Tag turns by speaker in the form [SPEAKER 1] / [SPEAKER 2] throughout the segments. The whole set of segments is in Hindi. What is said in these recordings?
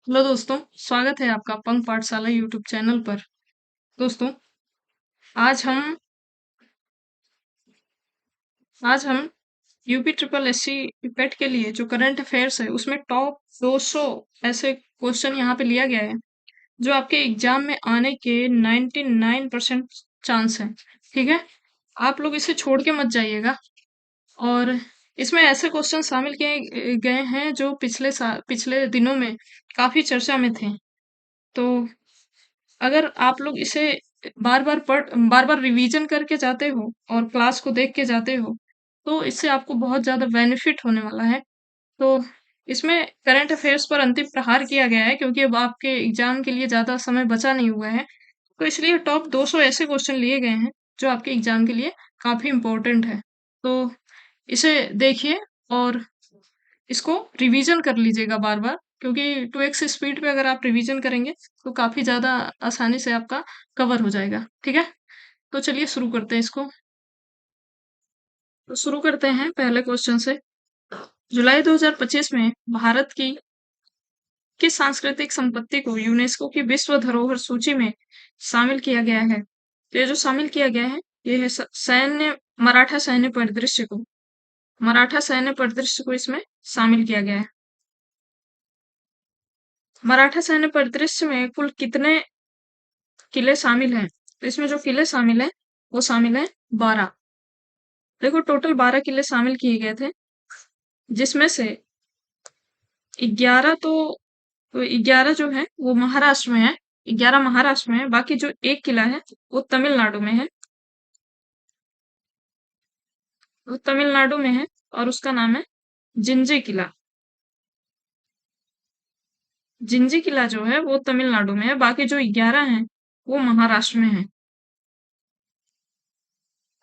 [SPEAKER 1] हेलो दोस्तों, स्वागत है आपका पंख पाठशाला यूट्यूब चैनल पर। दोस्तों, आज हम आज हम यूपी ट्रिपल एससी पेट के लिए जो करंट अफेयर्स है उसमें टॉप 200 ऐसे क्वेश्चन यहाँ पे लिया गया है जो आपके एग्जाम में आने के 99% चांस है। ठीक है, आप लोग इसे छोड़ के मत जाइएगा। और इसमें ऐसे क्वेश्चन शामिल किए गए हैं जो पिछले दिनों में काफी चर्चा में थे। तो अगर आप लोग इसे बार बार रिवीजन करके जाते हो और क्लास को देख के जाते हो तो इससे आपको बहुत ज्यादा बेनिफिट होने वाला है। तो इसमें करंट अफेयर्स पर अंतिम प्रहार किया गया है क्योंकि अब आपके एग्जाम के लिए ज्यादा समय बचा नहीं हुआ है। तो इसलिए टॉप 200 ऐसे क्वेश्चन लिए गए हैं जो आपके एग्जाम के लिए काफी इम्पोर्टेंट है। तो इसे देखिए और इसको रिवीजन कर लीजिएगा बार बार, क्योंकि 2x स्पीड पे अगर आप रिवीजन करेंगे तो काफी ज्यादा आसानी से आपका कवर हो जाएगा। ठीक है, तो चलिए शुरू करते हैं इसको। तो शुरू करते हैं पहले क्वेश्चन से। जुलाई 2025 में भारत की किस सांस्कृतिक संपत्ति को यूनेस्को की विश्व धरोहर सूची में शामिल किया गया है? तो ये जो शामिल किया गया है ये है सैन्य मराठा सैन्य परिदृश्य को। मराठा सैन्य परिदृश्य को इसमें शामिल किया गया है। मराठा सैन्य परिदृश्य में कुल कितने किले शामिल हैं? तो इसमें जो किले शामिल हैं वो शामिल है 12। देखो, टोटल 12 किले शामिल किए गए थे, जिसमें से 11 तो 11 जो है वो महाराष्ट्र में है। 11 महाराष्ट्र में है, बाकी जो एक किला है वो तमिलनाडु में है। वो तमिलनाडु में है और उसका नाम है जिंजी किला। जिंजी किला जो है वो तमिलनाडु में है, बाकी जो 11 हैं वो महाराष्ट्र में है।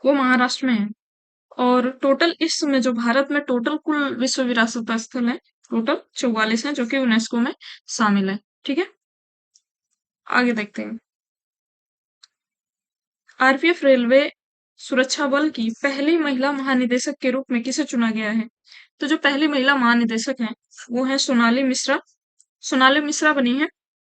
[SPEAKER 1] वो महाराष्ट्र में है। और टोटल इस समय जो भारत में टोटल कुल विश्व विरासत स्थल है, टोटल 44 है जो कि यूनेस्को में शामिल है। ठीक है, आगे देखते हैं। आरपीएफ रेलवे सुरक्षा बल की पहली महिला महानिदेशक के रूप में किसे चुना गया है? तो जो पहली महिला महानिदेशक है वो है सोनाली मिश्रा। सोनाली मिश्रा बनी है।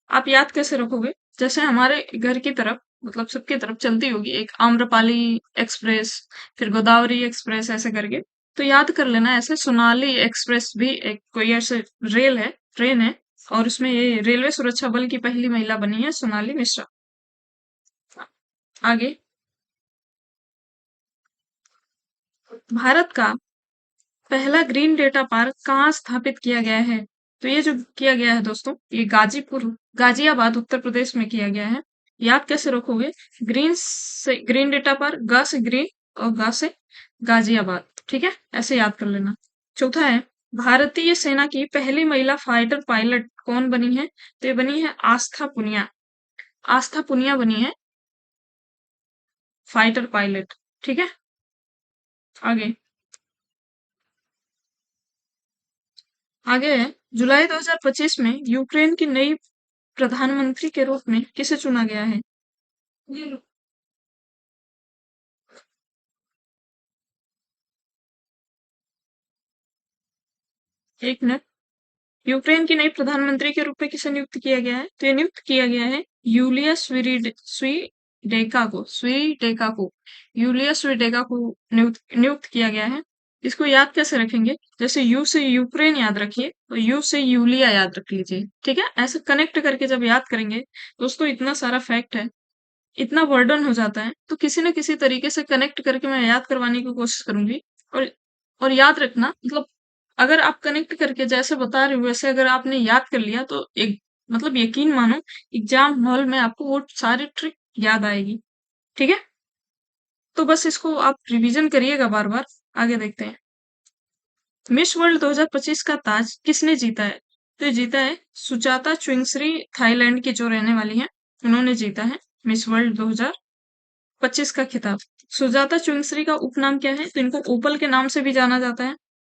[SPEAKER 1] आप याद कैसे रखोगे? जैसे हमारे घर की तरफ, मतलब सबकी तरफ चलती होगी एक आम्रपाली एक्सप्रेस, फिर गोदावरी एक्सप्रेस, ऐसे करके। तो याद कर लेना, ऐसे सोनाली एक्सप्रेस भी एक कोई ऐसे रेल है, ट्रेन है, और उसमें ये रेलवे सुरक्षा बल की पहली महिला बनी है सोनाली मिश्रा। आगे, भारत का पहला ग्रीन डेटा पार्क कहाँ स्थापित किया गया है? तो ये जो किया गया है दोस्तों, ये गाजियाबाद उत्तर प्रदेश में किया गया है। याद कैसे रखोगे? ग्रीन से ग्रीन डेटा पार्क, गा से ग्रीन और गा से गाजियाबाद। ठीक है, ऐसे याद कर लेना। चौथा है, भारतीय सेना की पहली महिला फाइटर पायलट कौन बनी है? तो ये बनी है आस्था पुनिया। आस्था पुनिया बनी है फाइटर पायलट। ठीक है, आगे आगे है, जुलाई 2025 में यूक्रेन की नई प्रधानमंत्री के रूप में किसे चुना गया है? ये लो, एक मिनट। यूक्रेन की नई प्रधानमंत्री के रूप में किसे नियुक्त किया गया है? तो ये नियुक्त किया गया है यूलिया स्वीडेका को। यूलिया स्वीडेका को नियुक्त किया गया है। इसको याद कैसे रखेंगे? जैसे यू से यूक्रेन याद रखिए तो यू से यूलिया याद रख लीजिए। ठीक है, ऐसे कनेक्ट करके जब याद करेंगे दोस्तों, इतना सारा फैक्ट है, इतना बर्डन हो जाता है, तो किसी न किसी तरीके से कनेक्ट करके मैं याद करवाने की कोशिश करूंगी। और और याद रखना, मतलब अगर आप कनेक्ट करके जैसे बता रही हूँ वैसे अगर आपने याद कर लिया तो एक, मतलब यकीन मानो, एग्जाम हॉल में आपको वो सारी ट्रिक याद आएगी। ठीक है, तो बस इसको आप रिवीजन करिएगा बार बार। आगे देखते हैं। मिस वर्ल्ड 2025 का ताज किसने जीता है? तो ये जीता है सुजाता चुंगस्री, थाईलैंड की जो रहने वाली है, उन्होंने जीता है मिस वर्ल्ड 2025 का खिताब। सुजाता चुंगस्री का उपनाम क्या है? तो इनको ओपल के नाम से भी जाना जाता है।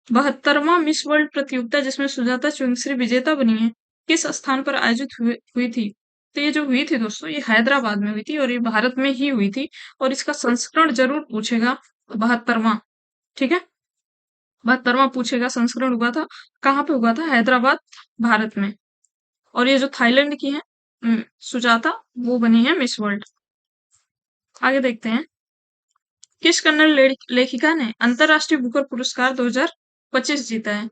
[SPEAKER 1] 72वां मिस वर्ल्ड प्रतियोगिता जिसमें सुजाता चुंगस्री विजेता बनी है, किस स्थान पर आयोजित हुई थी? तो ये जो हुई थी दोस्तों, ये हैदराबाद में हुई थी और ये भारत में ही हुई थी। और इसका संस्करण जरूर पूछेगा, 72वां। ठीक है, 72वां पूछेगा, संस्करण हुआ था, कहाँ पे हुआ था? हैदराबाद, भारत में। और ये जो थाईलैंड की है सुजाता, वो बनी है मिस वर्ल्ड। आगे देखते हैं, किस कन्नड़ लेखिका ने अंतरराष्ट्रीय बुकर पुरस्कार 2025 जीता है?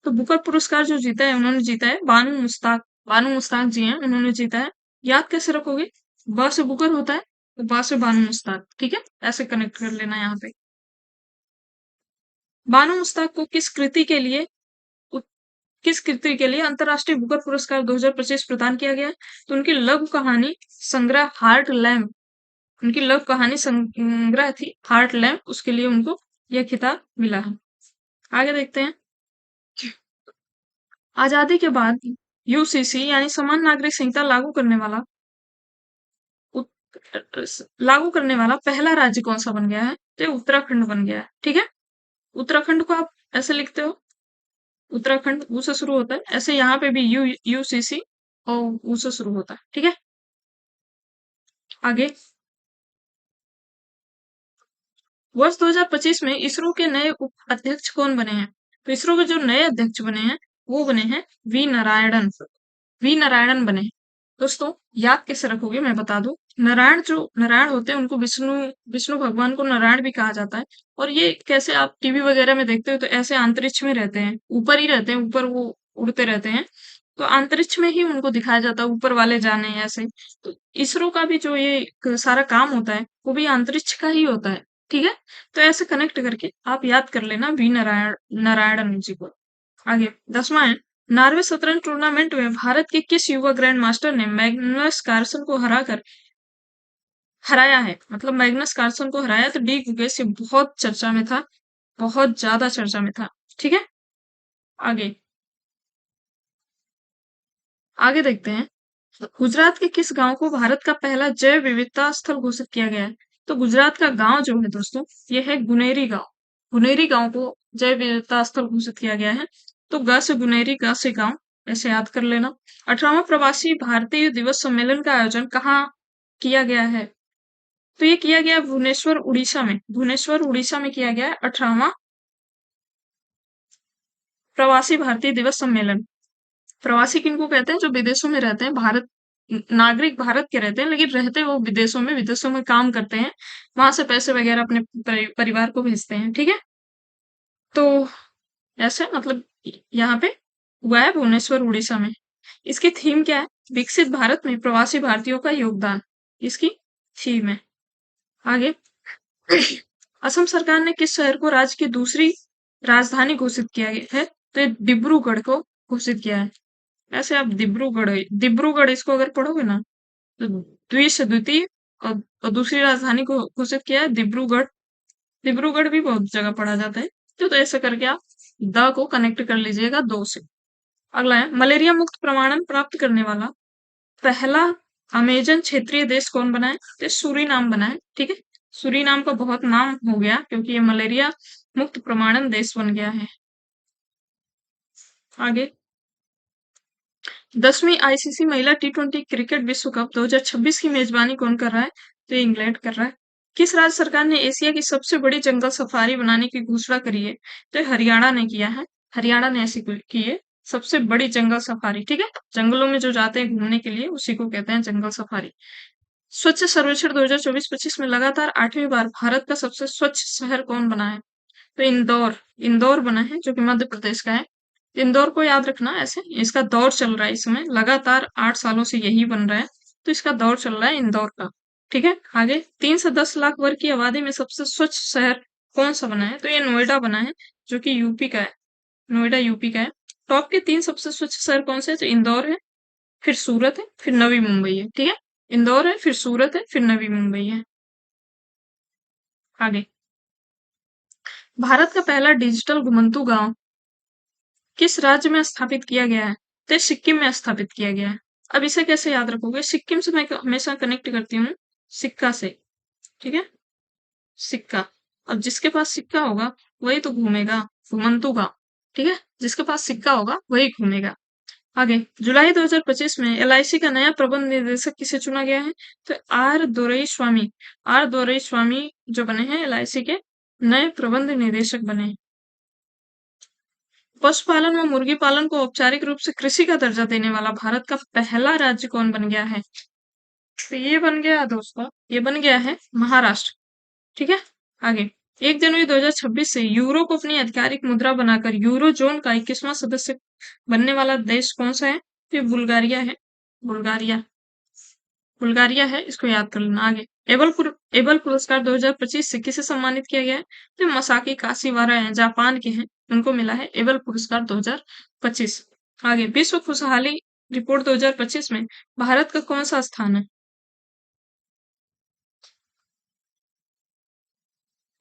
[SPEAKER 1] तो बुकर पुरस्कार जो जीता है, उन्होंने जीता है बानू मुस्ताक। बानू मुस्ताक जी हैं, उन्होंने जीता है। याद कैसे रखोगे? ब से बुकर होता है, तो बा से बानू मुस्ताक, ठीक है, ऐसे कनेक्ट कर लेना यहाँ पे। बानू मुस्ताक को किस कृति के लिए अंतरराष्ट्रीय बुकर पुरस्कार 2025 प्रदान किया गया है? तो उनकी लघु कहानी संग्रह हार्ट लैम्प, उनकी लघु कहानी संग्रह थी हार्ट लैम्प, उसके लिए उनको यह खिताब मिला है। आगे देखते हैं, आजादी के बाद यूसीसी यानी समान नागरिक संहिता लागू करने वाला पहला राज्य कौन सा बन गया है? तो ये उत्तराखंड बन गया है, ठीक है। उत्तराखंड को आप ऐसे लिखते हो, उत्तराखंड ऊ से शुरू होता है, ऐसे यहाँ पे भी यूसीसी और ऊ से शुरू होता है, ठीक है। आगे, वर्ष 2025 में इसरो के नए उप अध्यक्ष कौन बने हैं? तो इसरो के जो नए अध्यक्ष बने हैं, वो बने हैं वी नारायणन। वी नारायणन बने हैं। दोस्तों, याद कैसे रखोगे मैं बता दूं। नारायण होते हैं, उनको विष्णु विष्णु भगवान को नारायण भी कहा जाता है। और ये कैसे आप टीवी वगैरह में देखते हो, तो ऐसे अंतरिक्ष में रहते हैं, ऊपर ही रहते हैं, ऊपर वो उड़ते रहते हैं। तो अंतरिक्ष में ही उनको दिखाया जाता है, ऊपर वाले जाने ऐसे। तो इसरो का भी जो ये सारा काम होता है, वो भी अंतरिक्ष का ही होता है, ठीक है। तो ऐसे कनेक्ट करके आप याद कर लेना वी नारायणन जी को। आगे 10वां है, नॉर्वे शतरंज टूर्नामेंट में भारत के किस युवा ग्रैंड मास्टर ने मैग्नस कार्लसन को हराया है? मतलब मैग्नस कार्लसन को हराया, तो डी गुकेश, ये बहुत चर्चा में था, बहुत ज्यादा चर्चा में था, ठीक है। आगे आगे देखते हैं, गुजरात के किस गांव को भारत का पहला जैव विविधता स्थल घोषित किया गया है? तो गुजरात का गांव जो है दोस्तों, ये है गुनेरी गांव। गुनेरी गांव को जैव विविधता स्थल घोषित किया गया है। तो ग से गुनेरी, ग से गांव, ऐसे याद कर लेना। 18वां प्रवासी भारतीय दिवस सम्मेलन का आयोजन कहाँ किया गया है? तो ये किया गया भुवनेश्वर उड़ीसा में। भुवनेश्वर उड़ीसा में किया गया है 18वां प्रवासी भारतीय दिवस सम्मेलन। प्रवासी किनको कहते हैं? जो विदेशों में रहते हैं, नागरिक भारत के रहते हैं, लेकिन रहते वो विदेशों में काम करते हैं, वहां से पैसे वगैरह अपने परिवार को भेजते हैं, ठीक है। तो ऐसे मतलब यहाँ पे हुआ है भुवनेश्वर उड़ीसा में। इसकी थीम क्या है? विकसित भारत में प्रवासी भारतीयों का योगदान, इसकी थीम है। आगे, असम सरकार ने किस शहर को राज्य की दूसरी राजधानी घोषित किया है? तो ये डिब्रूगढ़ को घोषित किया है। ऐसे आप डिब्रूगढ़ इसको अगर पढ़ोगे ना, तो द्वि से द्वितीय, और दूसरी राजधानी को घोषित किया है डिब्रूगढ़। डिब्रूगढ़ भी बहुत जगह पढ़ा जाता है। तो ऐसे करके आप द को कनेक्ट कर लीजिएगा दो से। अगला है, मलेरिया मुक्त प्रमाणन प्राप्त करने वाला पहला अमेजन क्षेत्रीय देश कौन बना है? तो सूरीनाम बना है, ठीक है। सूरीनाम का बहुत नाम हो गया क्योंकि ये मलेरिया मुक्त प्रमाणन देश बन गया है। आगे, 10वीं आईसीसी महिला टी20 क्रिकेट विश्व कप 2026 की मेजबानी कौन कर रहा है? तो इंग्लैंड कर रहा है। किस राज्य सरकार ने एशिया की सबसे बड़ी जंगल सफारी बनाने की घोषणा करी है? तो हरियाणा ने किया है। हरियाणा ने ऐसी की है सबसे बड़ी जंगल सफारी, ठीक है। जंगलों में जो जाते हैं घूमने के लिए, उसी को कहते हैं जंगल सफारी। स्वच्छ सर्वेक्षण 2024-25 में लगातार 8वीं बार भारत का सबसे स्वच्छ शहर कौन बना है? तो इंदौर। इंदौर बना है, जो कि मध्य प्रदेश का है। इंदौर को याद रखना ऐसे, इसका दौर चल रहा है, इसमें लगातार 8 सालों से यही बन रहा है, तो इसका दौर चल रहा है इंदौर का, ठीक है। आगे, 3 से 10 लाख वर्ग की आबादी में सबसे स्वच्छ शहर कौन सा बना है? तो ये नोएडा बना है, जो कि यूपी का है। नोएडा यूपी का है। टॉप के 3 सबसे स्वच्छ शहर कौन से है? तो इंदौर है, फिर सूरत है, फिर नवी मुंबई है, ठीक है। इंदौर है, फिर सूरत है, फिर नवी मुंबई है। आगे, भारत का पहला डिजिटल घुमंतू गांव किस राज्य में स्थापित किया गया है? तो सिक्किम में स्थापित किया गया है। अब इसे कैसे याद रखोगे? सिक्किम से मैं हमेशा कनेक्ट करती हूँ सिक्का से, ठीक है। सिक्का, अब जिसके पास सिक्का होगा वही तो घूमेगा, घुमंतू गांव, ठीक है। जिसके पास सिक्का होगा वही घूमेगा। आगे, जुलाई 2025 में एलआईसी का नया प्रबंध निदेशक किसे चुना गया है? तो आर दोरई स्वामी जो बने हैं एलआईसी के नए प्रबंध निदेशक बने हैं। पशुपालन व मुर्गी पालन को औपचारिक रूप से कृषि का दर्जा देने वाला भारत का पहला राज्य कौन बन गया है? तो ये बन गया दोस्तों, ये बन गया है महाराष्ट्र। ठीक है, आगे 1 जनवरी 2026 से यूरो को अपनी आधिकारिक मुद्रा बनाकर यूरो जोन का 21वां सदस्य बनने वाला देश कौन सा है? तो ये बुल्गारिया है। बुल्गारिया, बुल्गारिया है, इसको याद कर लेना। आगे एबल पुरस्कार 2025 से किसे सम्मानित किया गया है? तो मसाकी काशीवारा हैं, जापान के हैं, उनको मिला है एबल पुरस्कार 2025। आगे विश्व खुशहाली रिपोर्ट 2025 में भारत का कौन सा स्थान है?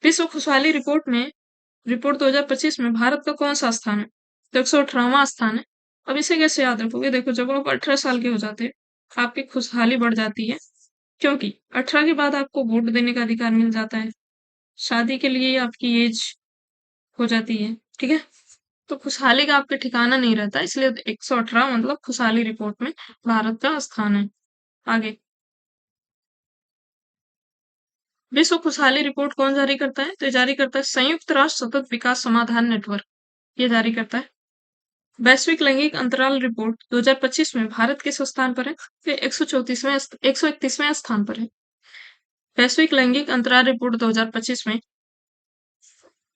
[SPEAKER 1] विश्व खुशहाली रिपोर्ट 2025 में भारत का कौन सा स्थान है? तो 118वां स्थान है। अब इसे कैसे याद रखोगे? देखो, जब आप 18 साल के हो जाते हैं आपकी खुशहाली बढ़ जाती है, क्योंकि 18 के बाद आपको वोट देने का अधिकार मिल जाता है, शादी के लिए आपकी एज हो जाती है। ठीक है, तो खुशहाली का आपका ठिकाना नहीं रहता, इसलिए 118 मतलब खुशहाली रिपोर्ट में भारत का स्थान है। आगे विश्व खुशहाली रिपोर्ट कौन जारी करता है? तो ये जारी करता है संयुक्त राष्ट्र सतत विकास समाधान नेटवर्क, ये जारी करता है। वैश्विक लैंगिक अंतराल रिपोर्ट 2025 में भारत किस स्थान पर है? तो 131वें स्थान पर है। वैश्विक लैंगिक अंतराल रिपोर्ट 2025 में,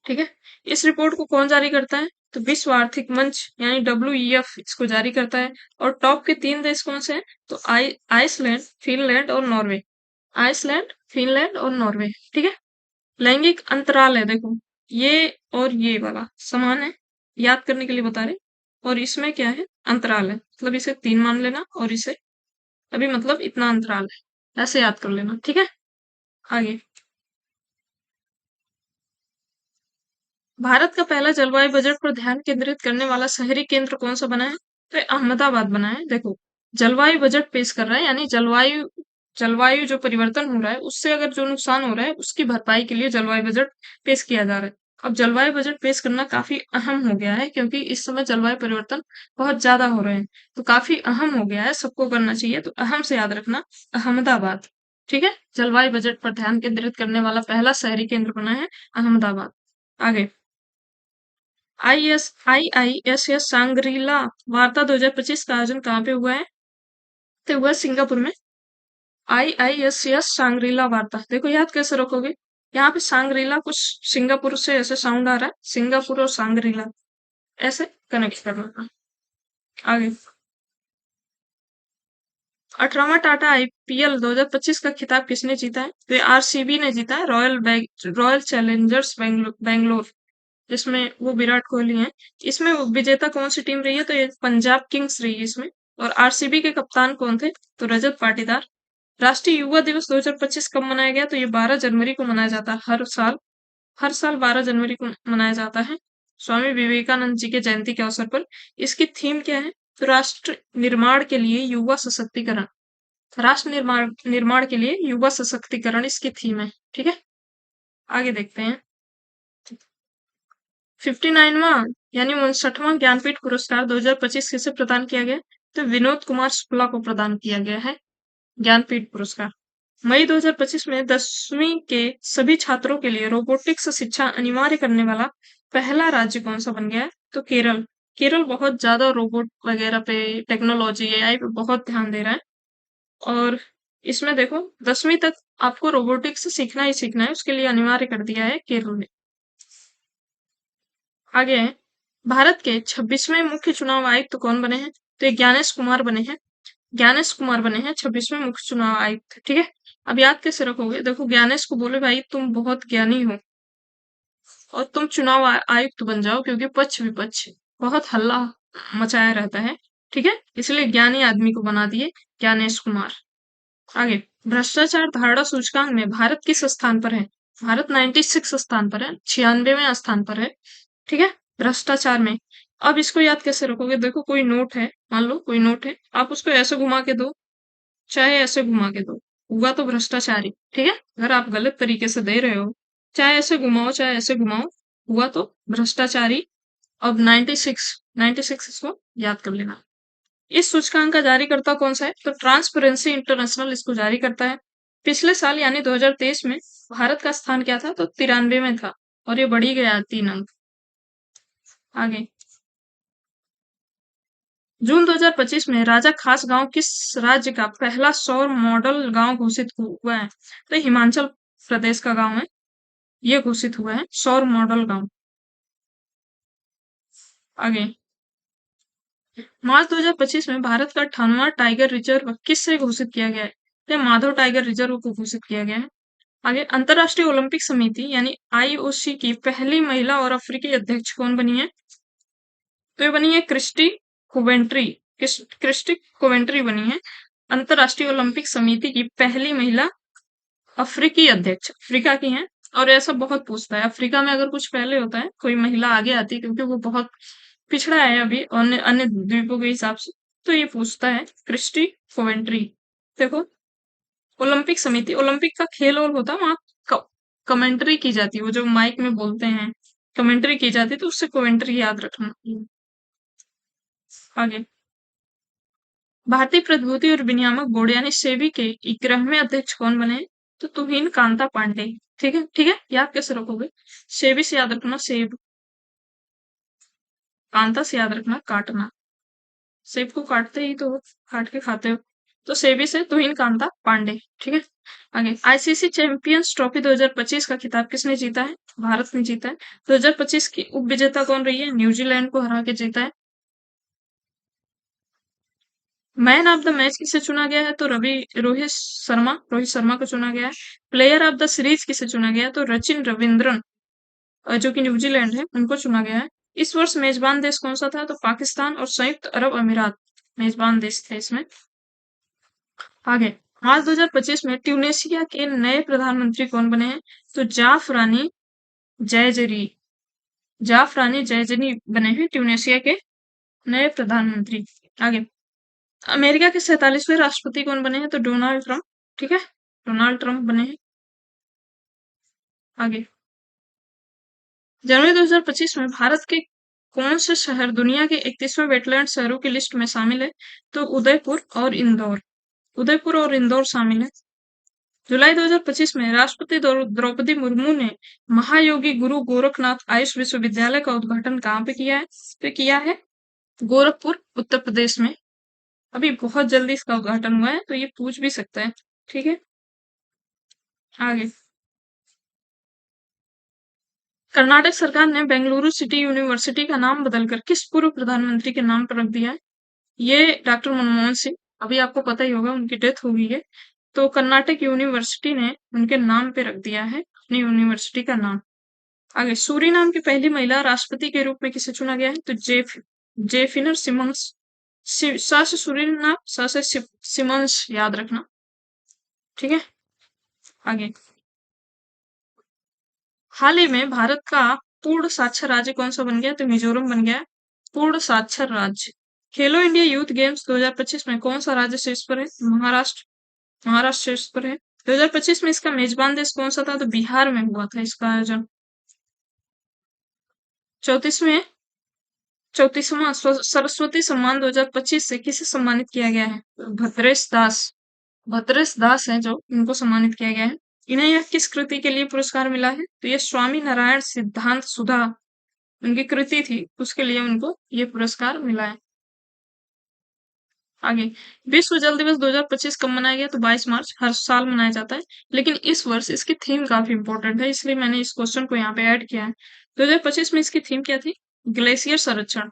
[SPEAKER 1] ठीक है, इस रिपोर्ट को कौन जारी करता है? तो विश्व आर्थिक मंच यानी WEF इसको जारी करता है। और टॉप के 3 देश कौन से हैं? तो आइसलैंड, फिनलैंड और नॉर्वे। आइसलैंड, फिनलैंड और नॉर्वे। ठीक है, लैंगिक अंतराल है, देखो ये और ये वाला समान है, याद करने के लिए बता रहे। और इसमें क्या है? अंतराल है, मतलब इसे 3 मान लेना और इसे अभी मतलब इतना अंतराल है, ऐसे याद कर लेना। ठीक है, आगे भारत का पहला जलवायु बजट पर ध्यान केंद्रित करने वाला शहरी केंद्र कौन सा बना है? तो ये अहमदाबाद बना है। देखो, जलवायु बजट पेश कर रहा है, यानी जलवायु जलवायु जो परिवर्तन हो रहा है उससे अगर जो नुकसान हो रहा है उसकी भरपाई के लिए जलवायु बजट पेश किया जा रहा है। अब जलवायु बजट पेश करना काफी अहम हो गया है, क्योंकि इस समय जलवायु परिवर्तन बहुत ज्यादा हो रहे हैं, तो काफी अहम हो गया है, सबको करना चाहिए, तो अहम से याद रखना अहमदाबाद। ठीक है, जलवायु बजट पर ध्यान केंद्रित करने वाला पहला शहरी केंद्र बना है अहमदाबाद। आगे IISS सांग्रीला वार्ता 2025 का आयोजन कहाँ पे हुआ है? तो हुआ सिंगापुर में। IISS सांग्रीला वार्ता, देखो याद कैसे रखोगे? यहाँ पे सांग्रीला कुछ सिंगापुर से ऐसे साउंड आ रहा है, सिंगापुर और सांग्रीला ऐसे कनेक्ट करना था। आगे 18वां टाटा IPL 2025 का खिताब किसने जीता है? तो RCB ने जीता है, रॉयल चैलेंजर्स बैंगलोर, जिसमें वो विराट कोहली हैं। इसमें विजेता कौन सी टीम रही है? तो ये पंजाब किंग्स रही है इसमें। और RCB के कप्तान कौन थे? तो रजत पाटीदार। राष्ट्रीय युवा दिवस 2025 कब मनाया गया? तो ये 12 जनवरी को मनाया जाता है, हर साल 12 जनवरी को मनाया जाता है, स्वामी विवेकानंद जी के जयंती के अवसर पर। इसकी थीम क्या है? तो राष्ट्र निर्माण के लिए युवा सशक्तिकरण, राष्ट्र निर्माण के लिए युवा सशक्तिकरण इसकी थीम है। ठीक है, आगे देखते हैं। 59वां यानी 59वां ज्ञानपीठ पुरस्कार 2025 किसे प्रदान किया गया? तो विनोद कुमार शुक्ला को प्रदान किया गया है ज्ञानपीठ पुरस्कार। मई 2025 में 10वीं के सभी छात्रों के लिए रोबोटिक्स शिक्षा अनिवार्य करने वाला पहला राज्य कौन सा बन गया है? तो केरल। केरल बहुत ज्यादा रोबोट वगैरह पे, टेक्नोलॉजी, AI पे बहुत ध्यान दे रहा है। और इसमें देखो 10वीं तक आपको रोबोटिक्स सीखना ही सीखना है, उसके लिए अनिवार्य कर दिया है केरल ने। आगे है, भारत के 26वें मुख्य चुनाव आयुक्त कौन बने हैं? तो ये ज्ञानेश कुमार बने हैं। ज्ञानेश कुमार बने हैं 26वें मुख्य चुनाव आयुक्त। ठीक है, अब याद कैसे रखोगे? देखो, ज्ञानेश को बोले भाई तुम बहुत ज्ञानी हो और तुम चुनाव आयुक्त बन जाओ, क्योंकि पक्ष विपक्ष बहुत हल्ला मचाया रहता है। ठीक है, इसलिए ज्ञानी आदमी को बना दिए ज्ञानेश कुमार। आगे भ्रष्टाचार धारणा सूचकांक में भारत किस स्थान पर है? भारत 96 स्थान पर है, 96वें स्थान पर है। ठीक है, भ्रष्टाचार में। अब इसको याद कैसे रखोगे? देखो, कोई नोट है, मान लो कोई नोट है, आप उसको ऐसे घुमा के दो चाहे ऐसे घुमा के दो, हुआ तो भ्रष्टाचारी। ठीक है, अगर आप गलत तरीके से दे रहे हो, चाहे ऐसे घुमाओ चाहे ऐसे घुमाओ, हुआ तो भ्रष्टाचारी। अब 96 इसको याद कर लेना। इस सूचकांक का जारीकर्ता कौन सा है? तो ट्रांसपेरेंसी इंटरनेशनल इसको जारी करता है। पिछले साल यानी 2023 में भारत का स्थान क्या था? तो 93 में था, और ये बढ़ी गया 3 अंक। आगे जून 2025 में राजा खास गांव किस राज्य का पहला सौर मॉडल गांव घोषित हुआ है? तो हिमाचल प्रदेश का गांव है, ये घोषित हुआ है सौर मॉडल गांव। आगे, मार्च 2025 में भारत का 98वां टाइगर रिजर्व किससे घोषित किया गया है? तो माधव टाइगर रिजर्व को घोषित किया गया है। आगे, अंतरराष्ट्रीय ओलंपिक समिति यानी आईओसी की पहली महिला और अफ्रीकी अध्यक्ष कौन बनी है? तो ये बनी है क्रिस्टी कोवेंट्री। क्रिस्टी कोवेंट्री बनी है अंतरराष्ट्रीय ओलंपिक समिति की पहली महिला अफ्रीकी अध्यक्ष, अफ्रीका की हैं। और ऐसा बहुत पूछता है, अफ्रीका में अगर कुछ पहले होता है, कोई महिला आगे आती है, क्योंकि वो बहुत पिछड़ा है अभी अन्य अन्य द्वीपों के हिसाब से, तो ये पूछता है क्रिस्टी कोवेंट्री। देखो, ओलंपिक समिति, ओलंपिक का खेल और होता है वहां, कमेंट्री की जाती है, वो जो माइक में बोलते हैं कमेंट्री की जाती है, तो उससे कोवेंट्री याद रखना। आगे, भारतीय प्रतिभूति और विनियामक बोर्ड यानी सेबी के 11वें अध्यक्ष कौन बने? तो तुहिन कांता पांडे। ठीक है, ठीक है, याद कैसे रखोगे? सेबी से याद रखना सेब, कांता से याद रखना काटना। सेब को काटते ही तो काट के खाते हो। तो सेबी से तुहिन कांता पांडे। ठीक है, आगे, आईसीसी चैंपियंस ट्रॉफी 2025 का खिताब किसने जीता है? भारत ने जीता है। 2025 की उप विजेता कौन रही है? न्यूजीलैंड को हरा के जीता है। मैन ऑफ द मैच किसे चुना गया है? तो रोहित शर्मा को चुना गया है। प्लेयर ऑफ द सीरीज किसे चुना गया है? तो रचिन रविंद्रन, जो कि न्यूजीलैंड है, उनको चुना गया है। इस वर्ष मेजबान देश कौन सा था? तो पाकिस्तान और संयुक्त अरब अमीरात मेजबान देश थे इसमें। आगे, मार्च 2025 में ट्यूनेशिया के नए प्रधानमंत्री कौन बने हैं? तो जयजरी जाफरानी जयजरी बने हैं ट्यूनेशिया के नए प्रधानमंत्री। आगे, अमेरिका के 47वें राष्ट्रपति कौन बने हैं? तो डोनाल्ड ट्रंप। ठीक है, डोनाल्ड ट्रंप बने हैं। आगे, जनवरी 2025 में भारत के कौन से शहर दुनिया के 31वें वेटलैंड शहरों की लिस्ट में शामिल है? तो उदयपुर और इंदौर शामिल है। जुलाई 2025 में राष्ट्रपति द्रौपदी मुर्मू ने महायोगी गुरु गोरखनाथ आयुष विश्वविद्यालय का उद्घाटन कहाँ पे किया है? तो किया है गोरखपुर, उत्तर प्रदेश में। अभी बहुत जल्दी इसका उद्घाटन हुआ है, तो ये पूछ भी सकता है। ठीक है, आगे, कर्नाटक सरकार ने बेंगलुरु सिटी यूनिवर्सिटी का नाम बदलकर किस पूर्व प्रधानमंत्री के नाम पर रख दिया है? ये डॉक्टर मनमोहन सिंह, अभी आपको पता ही होगा उनकी डेथ हो गई है, तो कर्नाटक यूनिवर्सिटी ने उनके नाम पे रख दिया है अपनी यूनिवर्सिटी का नाम। आगे, सूरीनाम की पहली महिला राष्ट्रपति के रूप में किसे चुना गया है? तो जेफिनर सिमंस। सा से सूरीनाम, सा से सिमंस याद रखना। ठीक है, आगे, हाल ही में भारत का पूर्ण साक्षर राज्य कौन सा बन गया? तो मिजोरम बन गया है पूर्ण साक्षर राज्य। खेलो इंडिया यूथ गेम्स 2025 में कौन सा राज्य शीर्ष पर है? महाराष्ट्र शीर्ष पर है। 2025 में इसका मेजबान देश कौन सा था? तो बिहार में हुआ था इसका आयोजन। 34वें 34वां सरस्वती सम्मान 2025 से किसे सम्मानित किया गया है? तो भद्रेश दास है जो इनको सम्मानित किया गया है। इन्हें यह किस कृति के लिए पुरस्कार मिला है? तो ये स्वामी नारायण सिद्धांत सुधा उनकी कृति थी, उसके लिए उनको ये पुरस्कार मिला है। आगे, विश्व जल दिवस 2025 कब मनाया गया? तो 22 मार्च, हर साल मनाया जाता है, लेकिन इस वर्ष इसकी थीम काफी इंपॉर्टेंट है, इसलिए मैंने इस क्वेश्चन को यहाँ पे ऐड किया है। 2025 में इसकी थीम क्या थी? ग्लेशियर संरक्षण।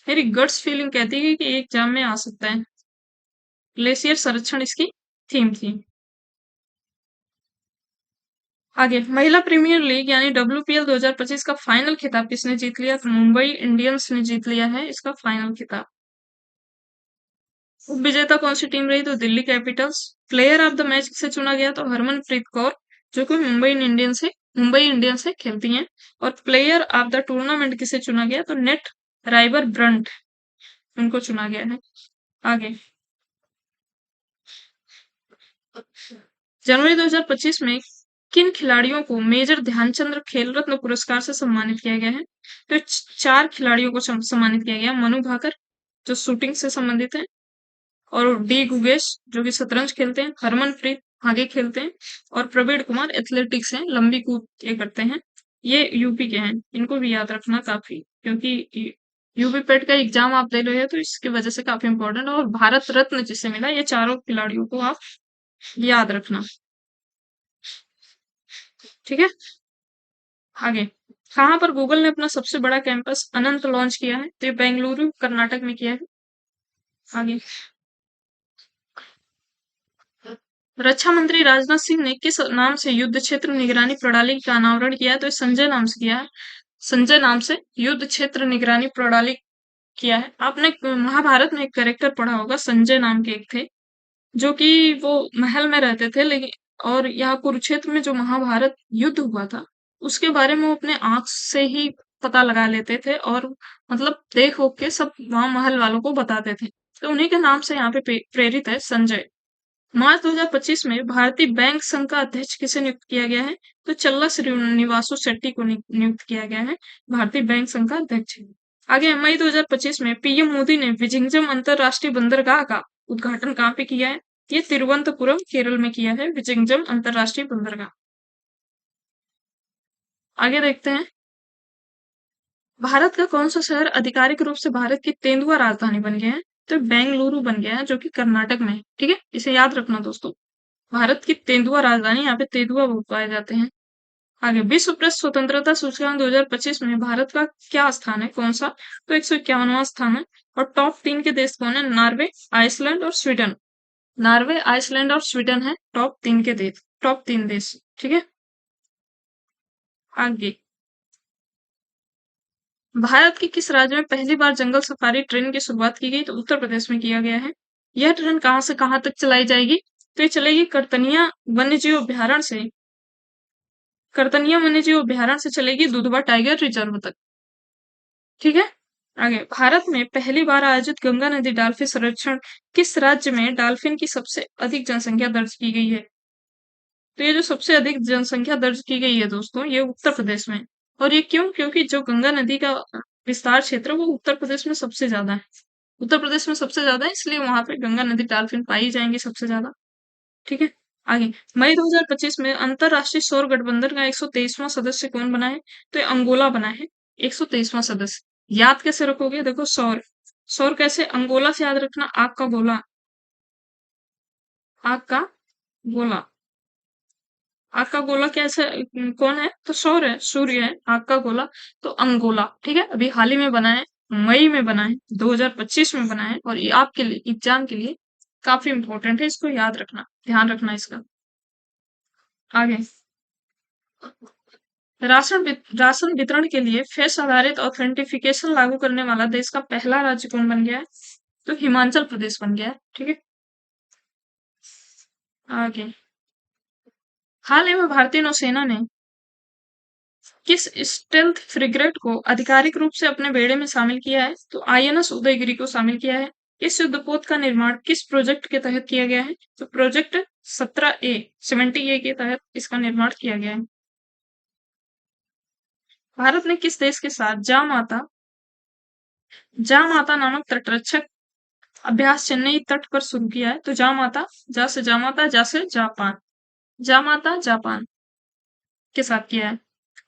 [SPEAKER 1] मेरी गट्स फीलिंग कहती है कि एग्जाम में आ सकता है। ग्लेशियर संरक्षण इसकी थीम थी। आगे, महिला प्रीमियर लीग यानी WPL 2025 का फाइनल खिताब किसने जीत लिया? तो मुंबई इंडियंस ने जीत लिया है इसका फाइनल खिताब। उप विजेता कौन सी टीम रही? तो Delhi Capitals. Player of the match किसे चुना गया? तो हरमनप्रीत कौर, जो कि मुंबई इंडियंस से खेलती हैं। और प्लेयर ऑफ द टूर्नामेंट किसे चुना गया? तो नेट राइबर ब्रंट, उनको चुना गया है। आगे, जनवरी 2025 में किन खिलाड़ियों को मेजर ध्यानचंद्र खेल रत्न पुरस्कार से सम्मानित किया गया है? तो 4 खिलाड़ियों को सम्मानित किया गया। मनु भाकर, जो शूटिंग से संबंधित है, और डी गुगेश, जो कि शतरंज खेलते हैं, हरमनप्रीत आगे खेलते हैं, और प्रवीण कुमार एथलेटिक्स हैं, लंबी कूद ये करते हैं। ये यूपी के हैं, इनको भी याद रखना काफी, क्योंकि यूपी पेट का एग्जाम आप दे रहे हो तो इसकी वजह से काफी इंपॉर्टेंट है। और भारत रत्न जिसे मिला, ये चारों खिलाड़ियों को आप याद रखना। ठीक है, आगे कहाँ पर गूगल ने अपना सबसे बड़ा कैंपस अनंत लॉन्च किया है? तो ये बेंगलुरु कर्नाटक में किया है। आगे रक्षा मंत्री राजनाथ सिंह ने किस नाम से युद्ध क्षेत्र निगरानी प्रणाली का अनावरण किया है? तो ये संजय नाम से किया है। संजय नाम से युद्ध क्षेत्र निगरानी प्रणाली किया है। आपने महाभारत में एक कैरेक्टर पढ़ा होगा, संजय नाम के एक थे, जो कि वो महल में रहते थे, लेकिन और यहाँ कुरुक्षेत्र में जो महाभारत युद्ध हुआ था उसके बारे में वो अपने आंख से ही पता लगा लेते थे, और मतलब देख होक के सब वहां महल वालों को बताते थे। तो उन्हीं के नाम से यहाँ पे प्रेरित है संजय। मार्च 2025 में भारतीय बैंक संघ का अध्यक्ष किसे नियुक्त किया गया है? तो चल्ला श्रीनिवासु शेट्टी को नियुक्त किया गया है भारतीय बैंक संघ का अध्यक्ष। आगे मई 2025 में पीएम मोदी ने विजिंगम अंतरराष्ट्रीय बंदरगाह का उद्घाटन कहाँ पे किया है? ये तिरुवनंतपुरम केरल में किया है, विजिंगम अंतरराष्ट्रीय बंदरगाह। आगे देखते हैं, भारत का कौन सा शहर आधिकारिक रूप से भारत की तेंदुआ राजधानी बन गया है? तो बेंगलुरु बन गया है, जो कि कर्नाटक में है। ठीक है, इसे याद रखना दोस्तों। भारत की तेंदुआ राजधानी, यहाँ पे तेंदुआ बहुत पाए जाते हैं। आगे विश्व प्रेस स्वतंत्रता सूचकांक 2025 में भारत का क्या स्थान है? कौन सा? तो 151वां स्थान है। और टॉप 3 के देश कौन है? नॉर्वे, आइसलैंड और स्वीडन। नॉर्वे, आइसलैंड और स्वीडन है टॉप 3 के देश, टॉप 3 देश। ठीक है, आगे भारत के किस राज्य में पहली बार जंगल सफारी ट्रेन की शुरुआत की गई? तो उत्तर प्रदेश में किया गया है। यह ट्रेन कहाँ से कहाँ तक चलाई जाएगी? तो ये चलेगी करतनिया वन्यजीव अभ्यारण्य से, करतनिया वन्यजीव अभ्यारण्य से चलेगी दुधवा टाइगर रिजर्व तक। ठीक है, आगे भारत में पहली बार आयोजित गंगा नदी डॉल्फिन संरक्षण किस राज्य में डॉल्फिन की सबसे अधिक जनसंख्या दर्ज की गई है? तो ये जो सबसे अधिक जनसंख्या दर्ज की गई है दोस्तों, ये उत्तर प्रदेश में। और ये क्यों? क्योंकि जो गंगा नदी का विस्तार क्षेत्र है वो उत्तर प्रदेश में सबसे ज्यादा है। उत्तर प्रदेश में सबसे ज्यादा है, इसलिए वहां पे गंगा नदी डॉल्फिन पाई जाएंगी सबसे ज्यादा। ठीक है, आगे मई 2025 में अंतरराष्ट्रीय सौर गठबंधन का 123वां सदस्य कौन बना है? तो ये अंगोला बना है 123वां सदस्य। याद कैसे रखोगे? देखो, सौर सौर कैसे अंगोला से याद रखना, आग का गोला, आग का गोला। आग का गोला कैसे कौन है? तो सौर है, सूर्य है। आग का गोला तो अंगोला। ठीक है, अभी हाल ही में बना है, मई में बना है, 2025 में बना है, और ये आपके लिए एग्जाम के लिए काफी इंपॉर्टेंट है, इसको याद रखना, ध्यान रखना इसका। आगे राशन वितरण के लिए फेस आधारित ऑथेंटिफिकेशन लागू करने वाला देश का पहला राज्य कौन बन गया है? तो हिमाचल प्रदेश बन गया है। ठीक है, आगे हाल ही में भारतीय नौसेना ने किस स्टेल्थ फ्रिगेट को आधिकारिक रूप से अपने बेड़े में शामिल किया है? तो आईएनएस उदयगिरी को शामिल किया है। इस युद्धपोत का निर्माण किस प्रोजेक्ट के तहत किया गया है? तो प्रोजेक्ट 70A के तहत इसका निर्माण किया गया है। भारत ने किस देश के साथ जामाता नामक तटरक्षक अभ्यास चेन्नई तट पर शुरू किया है? तो जामाता जैसे जापान, जामाता जापान के साथ किया है।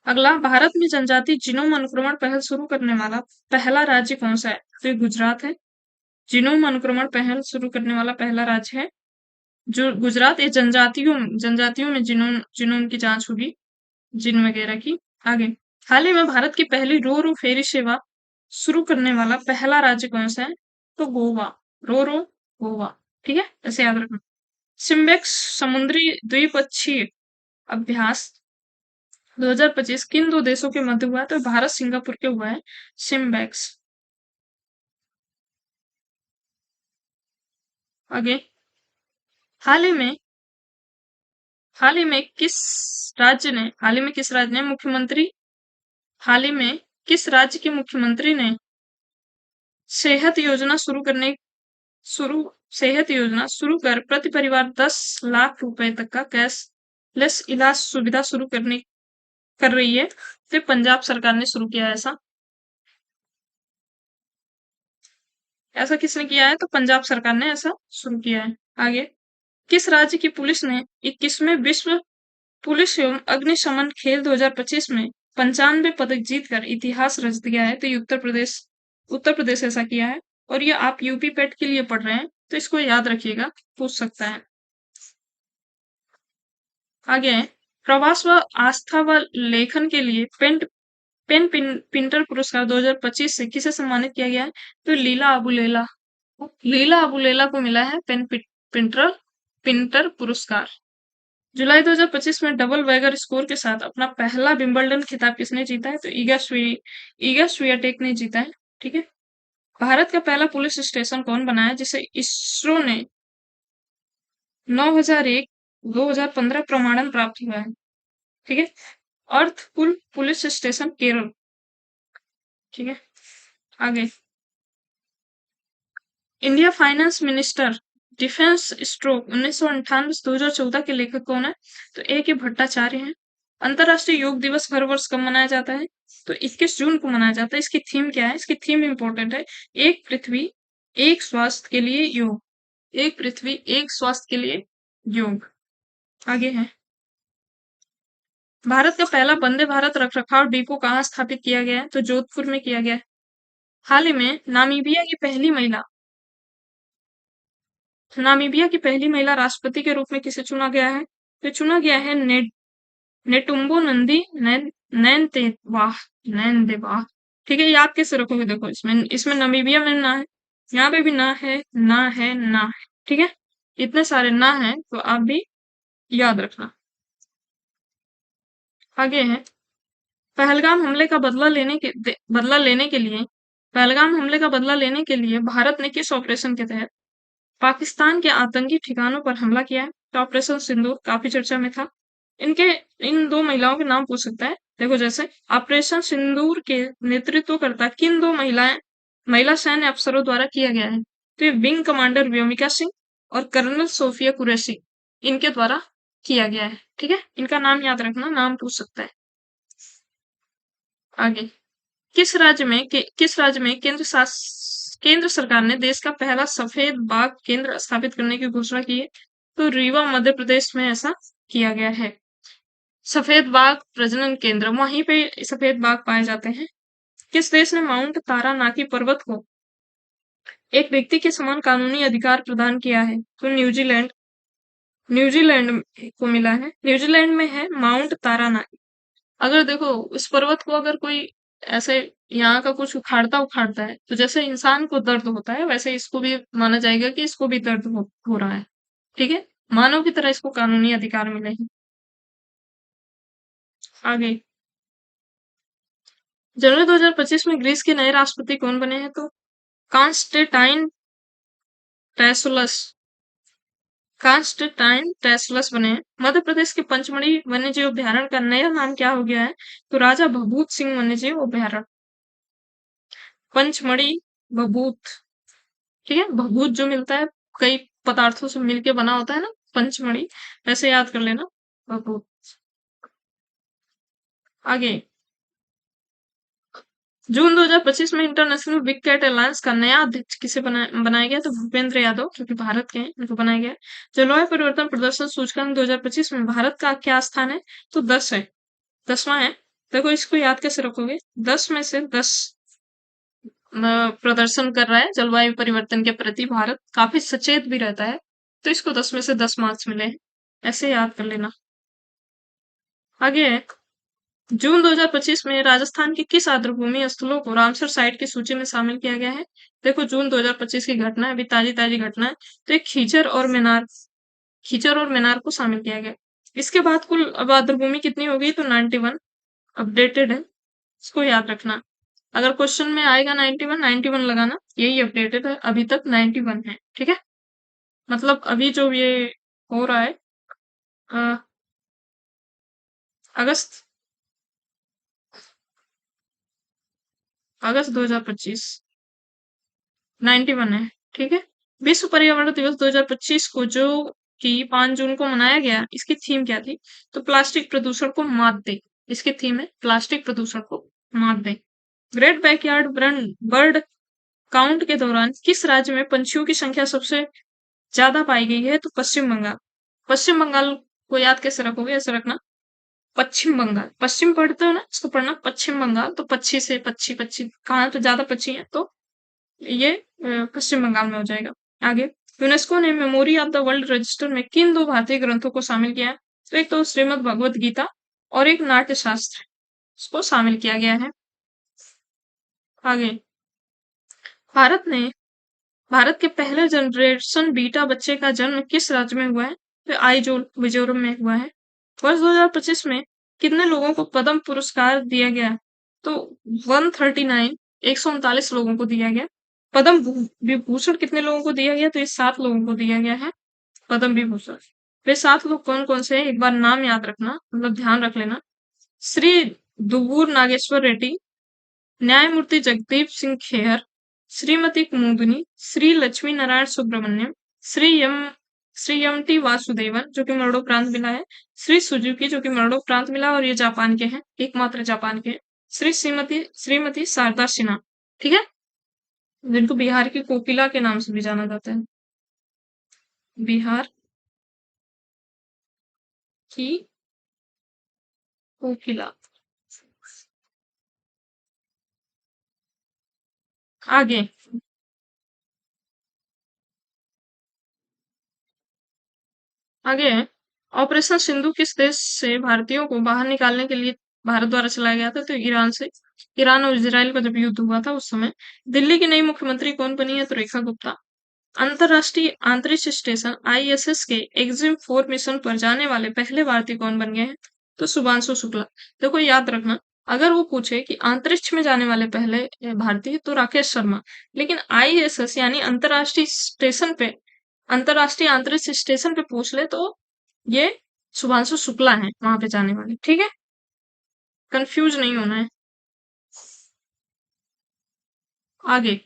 [SPEAKER 1] अगला भारत में जनजाति जीनोम अनुक्रमण पहल शुरू करने वाला पहला राज्य कौन सा है? तो ये गुजरात है। जीनोम अनुक्रमण पहल शुरू करने वाला पहला राज्य है जो गुजरात। ये जनजातियों में जीनोम जीनोम की जांच होगी, जीन वगैरह की। आगे हाल ही में भारत की पहली रो रो फेरी सेवा शुरू करने वाला पहला राज्य कौन सा है? तो गोवा, रो रो गोवा। ठीक है, ऐसे याद रखना। सिम्बेक्स समुद्री द्विपक्षीय अभ्यास 2025 किन दो देशों के मध्य हुआ है? तो भारत सिंगापुर के हुआ है सिम्बेक्स। आगे हाल ही में हाल ही में किस हाल ही में किस राज्य के मुख्यमंत्री ने सेहत योजना शुरू सेहत योजना शुरू कर प्रति परिवार 10 लाख रुपए तक का कैशलेस इलाज सुविधा शुरू कर रही है? तो पंजाब सरकार ने शुरू किया है ऐसा। ऐसा किसने किया है? तो पंजाब सरकार ने ऐसा शुरू किया है। आगे किस राज्य की पुलिस ने 21वें विश्व पुलिस एवं अग्निशमन खेल 2025 में 95 पदक जीतकर इतिहास रच दिया है? तो ये उत्तर प्रदेश उत्तर प्रदेश ऐसा किया है। और ये आप यूपी पेट के लिए पढ़ रहे हैं तो इसको याद रखिएगा, पूछ सकता है। आगे है, प्रवास व आस्था व लेखन के लिए पिंटर पुरस्कार 2025 से किसे सम्मानित किया गया है? तो लीला अबुलेला को मिला है पिंटर पिंटर पुरस्कार। जुलाई 2025 में डबल वैगर स्कोर के साथ अपना पहला विंबलडन खिताब किसने जीता है? तो ईगा स्वियाटेक ने जीता है। ठीक है। भारत का पहला पुलिस स्टेशन कौन बनाया जिसे इसरो ने 9001 2015 प्रमाणन प्राप्त हुआ है? ठीक है। अर्थकुल पुलिस स्टेशन केरल। ठीक है। आगे, India finance minister defence stroke 1998 से 2014 के लेखक कौन है? तो ए के भट्टाचार्य हैं। अंतरराष्ट्रीय योग दिवस हर वर्ष कब मनाया जाता है? तो 21 जून को मनाया जाता है। इसकी थीम क्या है? इसकी थीम इंपॉर्टेंट है, एक पृथ्वी एक स्वास्थ्य के लिए योग। एक पृथ्वी एक स्वास्थ्य के लिए योग। आगे है, भारत का पहला वंदे भारत रखरखाव डिपो कहाँ स्थापित किया गया है? तो जोधपुर में किया गया है। हाल ही में नामीबिया की पहली महिला राष्ट्रपति के रूप में किसे चुना गया है? तो चुना गया है नेटुम्बो नंदी नैन देवाह। ठीक है, याद कैसे रखोगे? देखो, इसमें इसमें नामीबिया में ना है, यहाँ पे भी ना है, ना है, ना है। ठीक है, इतने सारे ना है तो आप भी याद रखना। आगे है, पहलगाम हमले का बदला लेने के लिए भारत ने किस ऑपरेशन के तहत पाकिस्तान के आतंकी ठिकानों पर हमला किया है? तो ऑपरेशन सिंदूर काफी चर्चा में था। इनके इन दो महिलाओं के नाम पूछ सकता है। देखो, जैसे ऑपरेशन सिंदूर के नेतृत्वकर्ता किन दो महिला सैन्य अफसरों द्वारा किया गया है? तो ये विंग कमांडर व्योमिका सिंह और कर्नल सोफिया कुरैशी, इनके द्वारा किया गया है। ठीक है, इनका नाम याद रखना, नाम पूछ सकता है। आगे, किस राज्य में केंद्र सरकार ने देश का पहला सफेद बाघ केंद्र स्थापित करने की घोषणा की है? तो रीवा मध्य प्रदेश में ऐसा किया गया है। सफेद बाघ प्रजनन केंद्र, वहीं पे सफेद बाघ पाए जाते हैं। किस देश ने माउंट तारानाकी पर्वत को एक व्यक्ति के समान कानूनी अधिकार प्रदान किया है? तो न्यूजीलैंड को मिला है। न्यूजीलैंड में है माउंट तारानाकी। अगर देखो, इस पर्वत को अगर कोई ऐसे यहाँ का कुछ उखाड़ता है तो जैसे इंसान को दर्द होता है वैसे इसको भी माना जाएगा कि इसको भी दर्द हो रहा है। ठीक है, मानव की तरह इसको कानूनी अधिकार मिले हैं। आगे, जनवरी 2025 में ग्रीस के नए राष्ट्रपति कौन बने हैं? तो कॉन्स्टेंटाइन टैसोलस बने हैं। मध्य प्रदेश के पंचमढ़ी वन्यजीव अभ्यारण्य का नया नाम क्या हो गया है? तो राजा भभूत सिंह वन्यजीव अभ्यारण्य। पंचमढ़ी भभूत। ठीक है, भभूत जो मिलता है कई पदार्थों से मिलके बना होता है ना, पंचमढ़ी, वैसे याद कर लेना, भभूत। आगे, जून 2025 में इंटरनेशनल बिग कैट अलायंस का नया अध्यक्ष किसे बनाया गया? तो भूपेंद्र यादव, जो कि भारत के हैं, उनको बनाया गया। जलवायु परिवर्तन प्रदर्शन सूचकांक 2025 में भारत का क्या स्थान है? तो 10 है, 10वां है। देखो, इसको याद कैसे रखोगे? 10 में से 10 प्रदर्शन कर रहा है जलवायु परिवर्तन के प्रति, भारत काफी सचेत भी रहता है, तो इसको 10 में से 10 मार्क्स मिले हैं, ऐसे याद कर लेना। आगे है, जून 2025 में राजस्थान के किस आर्द्रभूमि स्थलों को रामसर साइट की सूची में शामिल किया गया है? देखो, जून 2025 की घटना है, अभी ताजी घटना है, तो एक खीचर और मीनार को शामिल किया गया। इसके बाद कुल अब आर्द्रभूमि कितनी हो गई? तो 91 अपडेटेड है, इसको याद रखना। अगर क्वेश्चन में आएगा 91 लगाना, यही अपडेटेड है, अभी तक 91 है। ठीक है, मतलब अभी जो ये हो रहा है अगस्त 2025 91 है। ठीक है, विश्व पर्यावरण दिवस 2025 को जो कि 5 जून को मनाया गया, इसकी थीम क्या थी? तो प्लास्टिक प्रदूषण को मात दे, इसकी थीम है प्लास्टिक प्रदूषण को मात दे। ग्रेट बैकयार्ड बर्ड काउंट के दौरान किस राज्य में पंछियों की संख्या सबसे ज्यादा पाई गई है? तो पश्चिम बंगाल। पश्चिम बंगाल को याद कैसे रखोगे? ऐसे रखना, पश्चिम बंगाल, पश्चिम पढ़ते हो ना, इसको पढ़ना पश्चिम बंगाल। तो पक्षी से पक्षी कहाँ तो ज्यादा पक्षी है? तो ये पश्चिम बंगाल में हो जाएगा। आगे, यूनेस्को ने memory of the world register में किन दो भारतीय ग्रंथों को शामिल किया है? तो एक तो श्रीमद् भगवत गीता और एक नाट्य शास्त्र, इसको शामिल किया गया है। आगे, भारत ने भारत के पहले जनरेशन बीटा बच्चे का जन्म किस राज्य में हुआ है? तो आइजोल मिजोरम में हुआ है। वर्ष 2025 में कितने लोगों को पद्म पुरस्कार दिया गया? तो 139 139 लोगों को दिया गया। पद्म विभूषण कितने लोगों को दिया गया? तो ये 7 लोगों को दिया गया है पद्म विभूषण। वे 7 लोग कौन कौन से हैं? एक बार नाम याद रखना, मतलब ध्यान रख लेना। श्री दुगूर नागेश्वर रेड्डी, न्यायमूर्ति Jagdeep Singh Khehar, Shrimati Kumudini, Shri Lakshmi Narayan Subramaniam, Shri M Shri M T Vasudevan जो कि मरणोपरांत मिला है, श्री सुजुकी जो कि मरणोपरांत मिला और ये जापान के हैं, एकमात्र जापान के हैं, श्रीमती श्रीमती शारदा सिन्हा, ठीक है, जिनको बिहार की कोकिला के नाम से भी जाना जाता है। बिहार की कोकिला। आगे, आगे है, ऑपरेशन सिंधु किस देश से भारतीयों को बाहर निकालने के लिए भारत द्वारा चलाया गया था? तो ईरान से। ईरान और इजराइल का जब युद्ध हुआ था उस समय। दिल्ली की नई मुख्यमंत्री कौन बनी है? तो रेखा गुप्ता। अंतरराष्ट्रीय अंतरिक्ष स्टेशन आईएसएस के एग्जिम 4 मिशन पर जाने वाले पहले भारतीय कौन बन गए हैं? तो शुभांशु शुक्ला। देखो याद रखना, अगर वो पूछे कि अंतरिक्ष में जाने वाले पहले भारतीय, तो राकेश शर्मा। लेकिन आईएसएस यानी अंतरराष्ट्रीय अंतरिक्ष स्टेशन पे पूछ ले तो ये शुभांशु शुक्ला है वहां पे जाने वाले, ठीक है, कंफ्यूज नहीं होना है। आगे,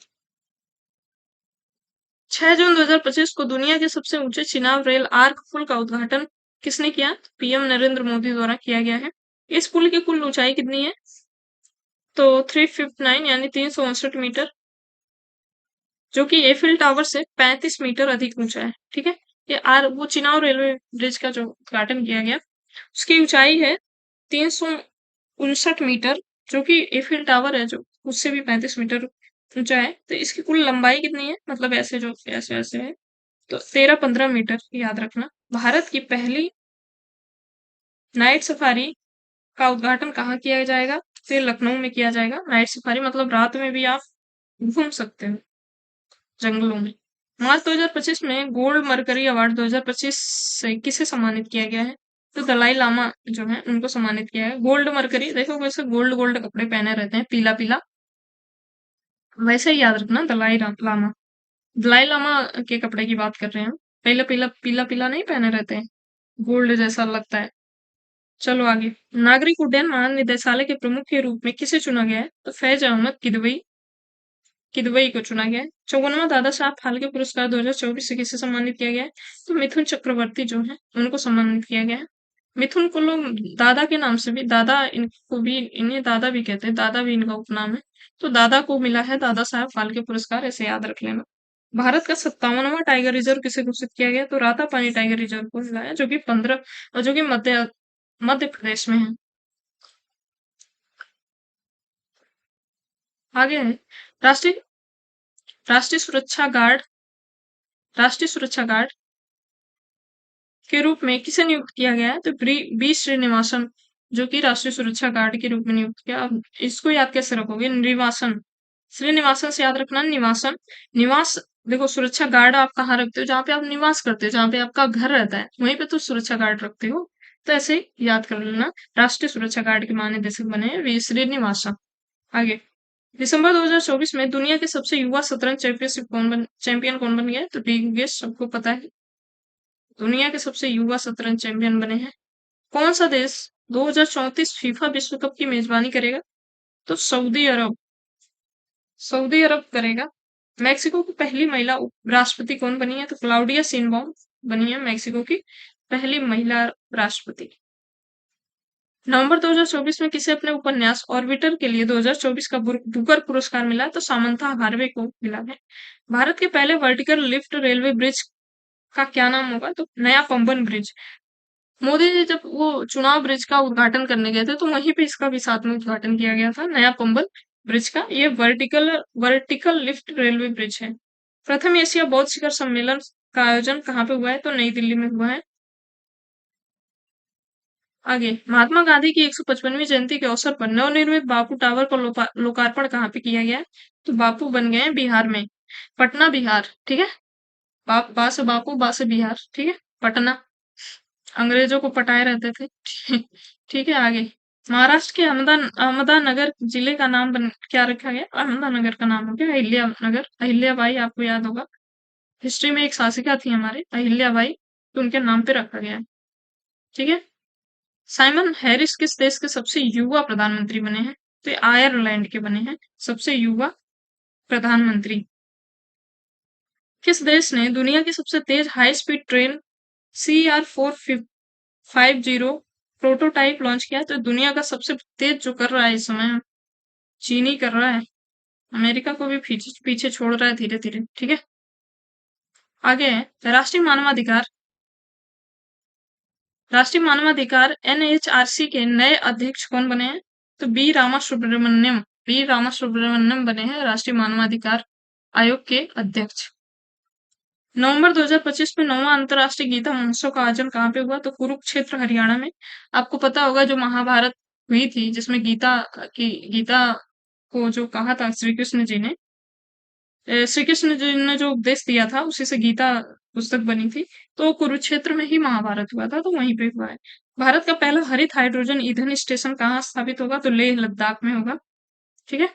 [SPEAKER 1] 6 जून 2025 को दुनिया के सबसे ऊंचे चिनाब रेल आर्क पुल का उद्घाटन किसने किया? पीएम नरेंद्र मोदी द्वारा किया गया है। इस पुल की कुल ऊंचाई कितनी है? तो 359 यानी 359 मीटर, जो कि एफिल टावर से 35 मीटर अधिक ऊंचा है, ठीक है। ये वो चिनाब रेलवे ब्रिज का जो उद्घाटन किया गया, उसकी ऊंचाई है 359 मीटर, जो कि एफिल टावर है जो उससे भी 35 मीटर ऊंचा है। तो इसकी कुल लंबाई कितनी है? मतलब ऐसे जो ऐसे ऐसे है, तो 13-15 मीटर, याद रखना। भारत की पहली नाइट सफारी का उद्घाटन कहाँ किया जाएगा? तो ये लखनऊ में किया जाएगा। नाइट सफारी मतलब रात में भी आप घूम सकते हो जंगलों में। मार्च 2025 में गोल्ड मरकरी अवार्ड 2025 से किसे सम्मानित किया गया है? तो दलाई लामा जो है उनको सम्मानित किया है। गोल्ड मरकरी, देखो वैसे गोल्ड गोल्ड कपड़े पहने रहते हैं, पीला पीला, वैसे ही याद रखना लामा। दलाई लामा के कपड़े की बात कर रहे हैं, पहले पीला पीला पीला नहीं पहने रहते हैं, गोल्ड जैसा लगता है। चलो आगे, नागरिक उड्डयन महानिदेशालय के प्रमुख के रूप में किसे चुना गया है? तो फैज अहमद किदवई किदवई को चुना गया है। 54वां दादा साहब फाल्के पुरस्कार 2024 से किसे सम्मानित किया गया है? तो मिथुन चक्रवर्ती जो है उनको सम्मानित किया गया है। मिथुन को लोग दादा के नाम से भी, दादा इनको भी, इन्हें दादा भी कहते हैं, दादा भी इनका उपनाम है। तो दादा को मिला है दादा साहब फाल्के पुरस्कार, ऐसे याद रख लेना। भारत का 57वां टाइगर रिजर्व किसे घोषित किया गया? तो रातापानी टाइगर रिजर्व को मिला है, जो कि 15 और जो कि मध्य प्रदेश में है। आगे है, राष्ट्रीय राष्ट्रीय सुरक्षा गार्ड राष्ट्रीय सुरक्षा गार्ड के रूप में किसे नियुक्त किया गया है? तो बी श्रीनिवासन, जो कि राष्ट्रीय सुरक्षा गार्ड के रूप में नियुक्त किया। अब इसको याद कैसे रखोगे? निवासन, श्रीनिवासन से याद रखना। निवासन, निवास, देखो सुरक्षा गार्ड आप कहाँ रखते हो? जहाँ पे आप निवास करते हो, जहाँ पे आपका घर रहता है, वहीं पे तो सुरक्षा गार्ड रखते हो। तो ऐसे ही याद कर लेना। राष्ट्रीय सुरक्षा गार्ड के महानिदेशक बने हैं वी श्रीनिवासन। आगे, दिसंबर 2024 में दुनिया के सबसे युवा शतरंज चैंपियन कौन बन गया है? तो डी गुगेश, सबको पता है, दुनिया के सबसे युवा शतरंज चैंपियन बने हैं। कौन सा देश 2034 फीफा विश्व कप की मेजबानी करेगा? तो सऊदी अरब, सऊदी अरब करेगा। मेक्सिको की पहली महिला राष्ट्रपति कौन बनी है? तो क्लाउडिया शेनबॉम बनी है मेक्सिको की पहली महिला राष्ट्रपति। नवंबर 2024 में किसे अपने उपन्यास ऑर्बिटर के लिए 2024 का बुकर पुरस्कार मिला? तो सामंथा हार्वे को मिला है। भारत के पहले वर्टिकल लिफ्ट रेलवे ब्रिज का क्या नाम होगा? तो नया पंबन ब्रिज। मोदी जी जब वो चुनाव ब्रिज का उद्घाटन करने गए थे, तो वहीं पे इसका भी साथ में उद्घाटन किया गया था, नया पंबल ब्रिज का, ये vertical vertical lift railway bridge है। प्रथम एशिया बौद्ध शिखर सम्मेलन का आयोजन कहाँ पे हुआ है? तो नई दिल्ली में हुआ है। आगे, महात्मा गांधी की 155वीं जयंती के अवसर पर नवनिर्मित बापू टावर का लोकार्पण कहाँ पे किया गया है? तो बापू बन गए हैं बिहार में, पटना बिहार, ठीक है। बा से बापू, बा से बिहार, ठीक है, पटना। अंग्रेजों को पटाए रहते थे। ठीक है, आगे, महाराष्ट्र के अहमदानगर जिले का नाम क्या रखा गया? अहमदानगर का नाम हो गया अहिल्या नगर। अहिल्याबाई, आपको याद होगा, हिस्ट्री में एक शासिका थी हमारे अहिल्याबाई, तो उनके नाम पे रखा गया है। ठीक है। साइमन हैरिस किस देश के सबसे युवा प्रधानमंत्री बने हैं? तो ये आयरलैंड के बने हैं सबसे युवा प्रधानमंत्री। किस देश ने दुनिया की सबसे तेज high speed train CR450 prototype launch किया? तो दुनिया का सबसे तेज जो कर रहा है इस समय, चीन ही कर रहा है। अमेरिका को भी पीछे पीछे छोड़ रहा है धीरे धीरे। ठीक है, आगे है राष्ट्रीय मानवाधिकार NHRC के नए अध्यक्ष कौन बने हैं? तो बी रामा सुब्रमण्यम बने हैं राष्ट्रीय मानवाधिकार आयोग के अध्यक्ष। नवंबर 2025 में 9वां अंतरराष्ट्रीय गीता महोत्सव का आयोजन कहाँ पे हुआ? तो कुरुक्षेत्र हरियाणा में। आपको पता होगा जो महाभारत हुई थी जिसमें गीता को जो कहा था श्री कृष्ण जी ने जो उपदेश दिया था उसी से गीता पुस्तक बनी थी। तो कुरुक्षेत्र में ही महाभारत हुआ था, तो वहीं पे हुआ है। भारत का पहला हरित हाइड्रोजन ईंधन स्टेशन कहाँ स्थापित होगा? तो लेह लद्दाख में होगा। ठीक है,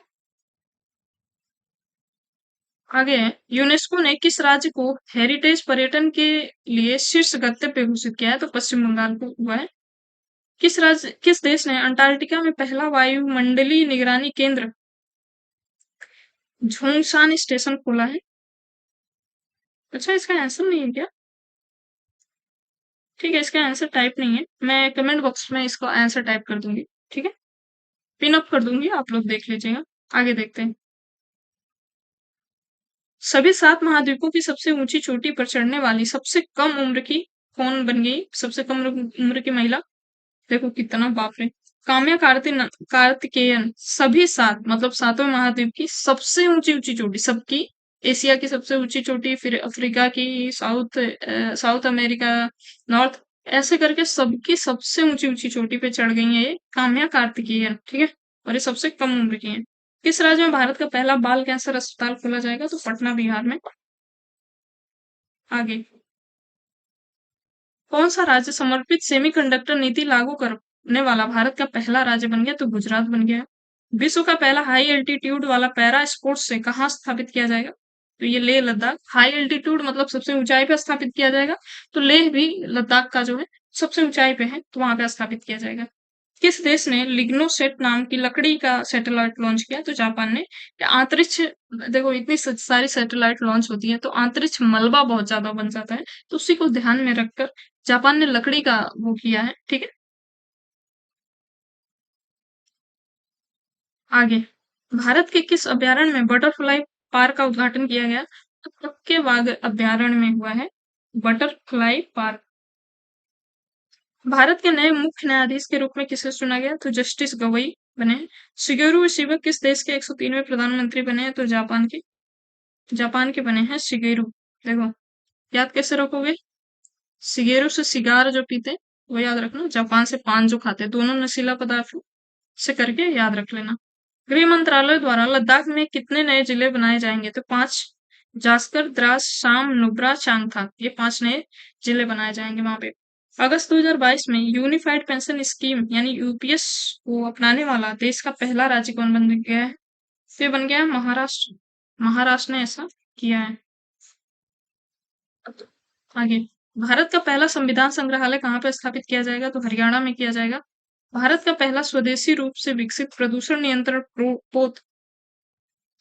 [SPEAKER 1] आगे है, यूनेस्को ने किस राज्य को हेरिटेज पर्यटन के लिए शीर्ष गंतव्य घोषित किया है? तो पश्चिम बंगाल को हुआ है। किस देश ने अंटार्कटिका में पहला वायुमंडलीय निगरानी केंद्र झोंगशान स्टेशन खोला है? अच्छा, इसका आंसर नहीं है क्या? ठीक है, इसका आंसर टाइप नहीं है, मैं कमेंट बॉक्स में इसको आंसर टाइप कर दूंगी। ठीक है, पिन अप कर दूंगी, आप लोग देख लीजिएगा। आगे देखते हैं, सभी 7 महाद्वीपों की सबसे ऊंची चोटी पर चढ़ने वाली सबसे कम उम्र की कौन बन गई? सबसे कम उम्र की महिला, देखो कितना, बाप रे, काम्या कार्तिकेयन। सभी 7 मतलब सातों महाद्वीप की सबसे ऊंची ऊंची चोटी, सबकी, एशिया की सबसे ऊंची चोटी, फिर अफ्रीका की, साउथ अमेरिका, नॉर्थ, ऐसे करके सबकी सबसे ऊंची ऊंची चोटी पे चढ़ गई है ये काम्या कार्तिकेयन। ठीक है, और ये सबसे कम उम्र की है। किस राज्य में भारत का पहला बाल कैंसर अस्पताल खोला जाएगा? तो पटना बिहार में। आगे, कौन सा राज्य समर्पित सेमीकंडक्टर नीति लागू करने वाला भारत का पहला राज्य बन गया? तो गुजरात बन गया। विश्व का पहला हाई एल्टीट्यूड वाला पैरा स्पोर्ट्स से कहाँ स्थापित किया जाएगा? तो ये लेह लद्दाख। हाई एल्टीट्यूड मतलब सबसे ऊंचाई पे स्थापित किया जाएगा, तो लेह भी लद्दाख का जो है सबसे ऊंचाई पे है, तो वहां पे स्थापित किया जाएगा। किस देश ने लिग्नोसेट नाम की लकड़ी का सैटेलाइट लॉन्च किया? तो जापान ने। अंतरिक्ष, देखो इतनी सारी सैटेलाइट लॉन्च होती है तो अंतरिक्ष मलबा बहुत ज्यादा बन जाता है, तो उसी को ध्यान में रखकर जापान ने लकड़ी का वो किया है। ठीक है, आगे, भारत के किस अभ्यारण्य में बटरफ्लाई पार्क का उद्घाटन किया गया? तो कब बाघ अभ्यारण्य में हुआ है बटरफ्लाई पार्क। भारत के नए मुख्य न्यायाधीश के रूप में किसे चुना गया? तो जस्टिस गवई बने हैं। शिगेरू इशिबा किस देश के 103वें प्रधानमंत्री बने हैं? तो जापान के बने हैं शिगेरू। देखो, याद कैसे रखोगे? शिगेरू से सिगार जो पीते वो याद रखना, जापान से पान जो खाते, दोनों नशीला पदार्थ से करके याद रख लेना। गृह मंत्रालय द्वारा लद्दाख में कितने नए जिले बनाए जाएंगे? तो 5, जास्कर, द्रास, शाम, नुब्रा, चांगथांग, ये 5 नए जिले बनाए जाएंगे वहां पे। अगस्त 2022 में यूनिफाइड पेंशन स्कीम यानी यूपीएस को अपनाने वाला देश का पहला राज्य कौन बन गया है? ये बन गया है महाराष्ट्र। महाराष्ट्र ने ऐसा किया है। आगे, भारत का पहला संविधान संग्रहालय कहाँ पे स्थापित किया जाएगा? तो हरियाणा में किया जाएगा। भारत का पहला स्वदेशी रूप से विकसित प्रदूषण नियंत्रण पोत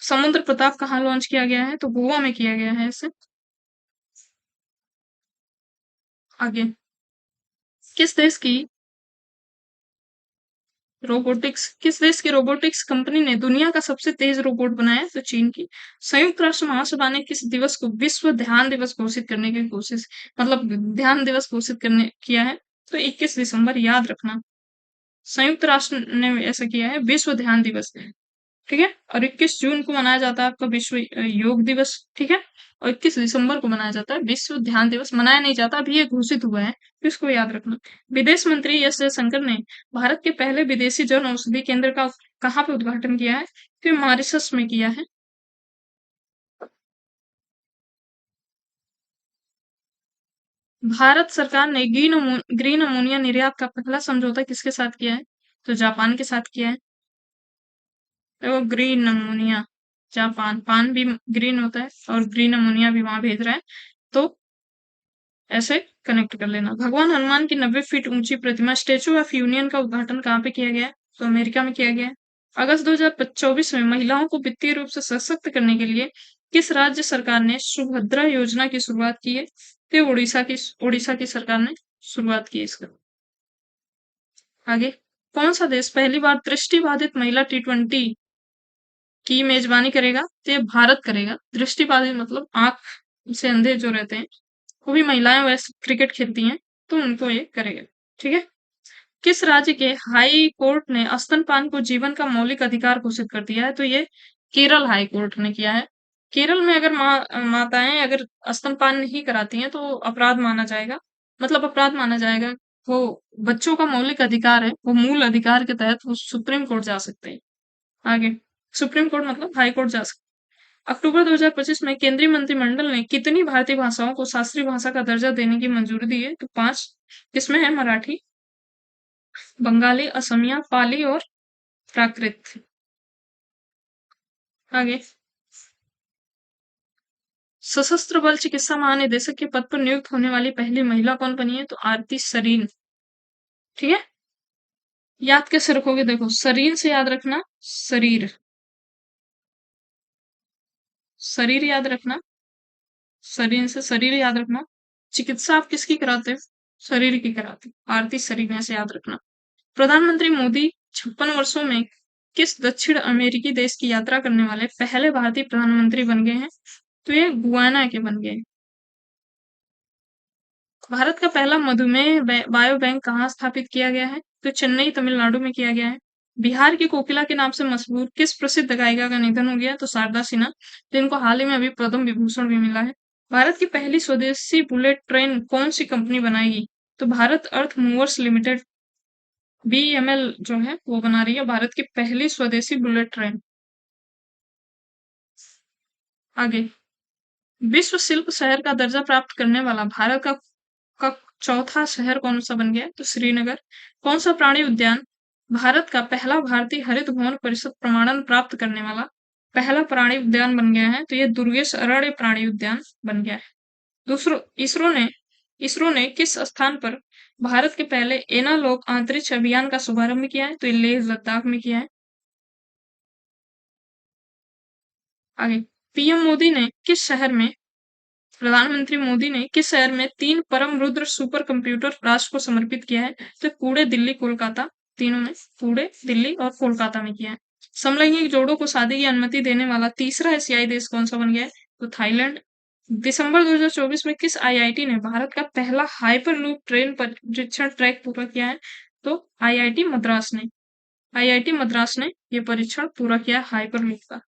[SPEAKER 1] समुद्र प्रताप कहाँ लॉन्च किया गया है? तो गोवा में किया गया है इसे। आगे, किस देश की किस देश की रोबोटिक्स कंपनी ने दुनिया का सबसे तेज रोबोट बनाया? तो चीन की। संयुक्त राष्ट्र महासभा ने किस दिवस को विश्व ध्यान दिवस घोषित करने की कोशिश, मतलब ध्यान दिवस घोषित करने किया है? तो 21 दिसंबर, याद रखना। संयुक्त राष्ट्र ने ऐसा किया है, विश्व ध्यान दिवस। ठीक है। और 21 जून को मनाया जाता है आपका विश्व योग दिवस, ठीक है। और 21 दिसंबर को मनाया जाता है विश्व ध्यान दिवस। मनाया नहीं जाता, अभी ये घोषित हुआ है, तो इसको याद रखना। विदेश मंत्री एस जयशंकर ने भारत के पहले विदेशी जन औषधि केंद्र का कहाँ पे उद्घाटन किया है? तो मॉरिशस में किया है। भारत सरकार ने ग्रीन अमोनिया निर्यात का पहला समझौता किसके साथ किया है? तो जापान के साथ किया है। तो ग्रीन अमोनिया, जापान, पान भी ग्रीन होता है और ग्रीन अमोनिया भी वहां भेज रहा है, तो ऐसे कनेक्ट कर लेना। भगवान हनुमान की 90 फीट ऊंची प्रतिमा स्टेचू ऑफ यूनियन का उद्घाटन कहाँ पे किया गया है? तो अमेरिका में किया गया है। अगस्त 2024 में महिलाओं को वित्तीय रूप से सशक्त करने के लिए किस राज्य सरकार ने सुभद्रा योजना की शुरुआत की है? तो उड़ीसा की सरकार ने शुरुआत की है इसका। आगे, कौन सा देश पहली बार दृष्टिबाधित महिला T20 की मेजबानी करेगा? तो ये भारत करेगा। दृष्टिबाधित मतलब आंख से अंधे जो रहते हैं, वो भी महिलाएं वैसे क्रिकेट खेलती हैं, तो उनको ये करेगा, ठीक है। किस राज्य के हाई कोर्ट ने स्तनपान को जीवन का मौलिक अधिकार घोषित कर दिया है? तो ये केरल हाई कोर्ट ने किया है। केरल में अगर माताएं अगर स्तनपान नहीं कराती हैं तो अपराध माना जाएगा, मतलब अपराध माना जाएगा। वो बच्चों का मौलिक अधिकार है, वो मूल अधिकार के तहत वो सुप्रीम कोर्ट जा सकते हैं। आगे, सुप्रीम कोर्ट मतलब हाई कोर्ट जा सकते हैं। अक्टूबर 2025 में केंद्रीय मंत्रिमंडल ने कितनी भारतीय भाषाओं को शास्त्रीय भाषा का दर्जा देने की मंजूरी दी है? तो 5। इसमें है मराठी, बंगाली, असमिया, पाली और प्राकृत। आगे, सशस्त्र बल चिकित्सा महानिदेशक के पद पर नियुक्त होने वाली पहली महिला कौन बनी है? तो आरती सरीन, ठीक है। याद कैसे रखोगे? देखो, शरीर से याद रखना, शरीर, शरीर याद रखना, शरीर से शरीर याद रखना। चिकित्सा आप किसकी कराते हो? शरीर की कराते हो। आरती शरीर ऐसे याद रखना। प्रधानमंत्री मोदी 56 वर्षों में किस दक्षिण अमेरिकी देश की यात्रा करने वाले पहले भारतीय प्रधानमंत्री बन गए हैं? तो ये गुयाना के बन गए। भारत का पहला मधुमेह बायो बैंक कहाँ स्थापित किया गया है? तो चेन्नई, तमिलनाडु में किया गया है। बिहार की कोकिला के नाम से मशहूर किस प्रसिद्ध गायिका का निधन हो गया? तो शारदा सिन्हा, जिनको हाल ही में अभी पद्म विभूषण भी मिला है। भारत की पहली स्वदेशी बुलेट ट्रेन कौन सी कंपनी बनाएगी? तो भारत अर्थ मूवर्स लिमिटेड, BEML जो है वो बना रही है भारत की पहली स्वदेशी बुलेट ट्रेन। आगे, विश्व शिल्प शहर का दर्जा प्राप्त करने वाला भारत का चौथा शहर कौन सा बन गया है? तो श्रीनगर। कौन सा प्राणी उद्यान भारत का पहला भारतीय हरित भवन परिषद प्रमाणन प्राप्त करने वाला पहला प्राणी उद्यान बन गया है? तो ये दुर्गेश अरण्य प्राणी उद्यान बन गया है। दूसरों, इसरो ने किस स्थान पर भारत के पहले एनालॉग अंतरिक्ष अभियान का शुभारंभ किया है? तो ये लेह लद्दाख में किया है। आगे, पीएम मोदी ने किस शहर में प्रधानमंत्री मोदी ने किस शहर में 3 परम रुद्र सुपर कंप्यूटर राष्ट्र को समर्पित किया है? तो पुणे, दिल्ली, कोलकाता, तीनों में पुणे, दिल्ली और कोलकाता में किया है। समलैंगिक जोड़ों को शादी की अनुमति देने वाला तीसरा एशियाई देश कौन सा बन गया है? तो थाईलैंड। दिसंबर 2024 में किस आईआईटी ने भारत का पहला हाइपरलूप ट्रेन परीक्षण ट्रैक पूरा किया है? तो आईआईटी मद्रास ने यह परीक्षण पूरा किया हाइपरलूप का।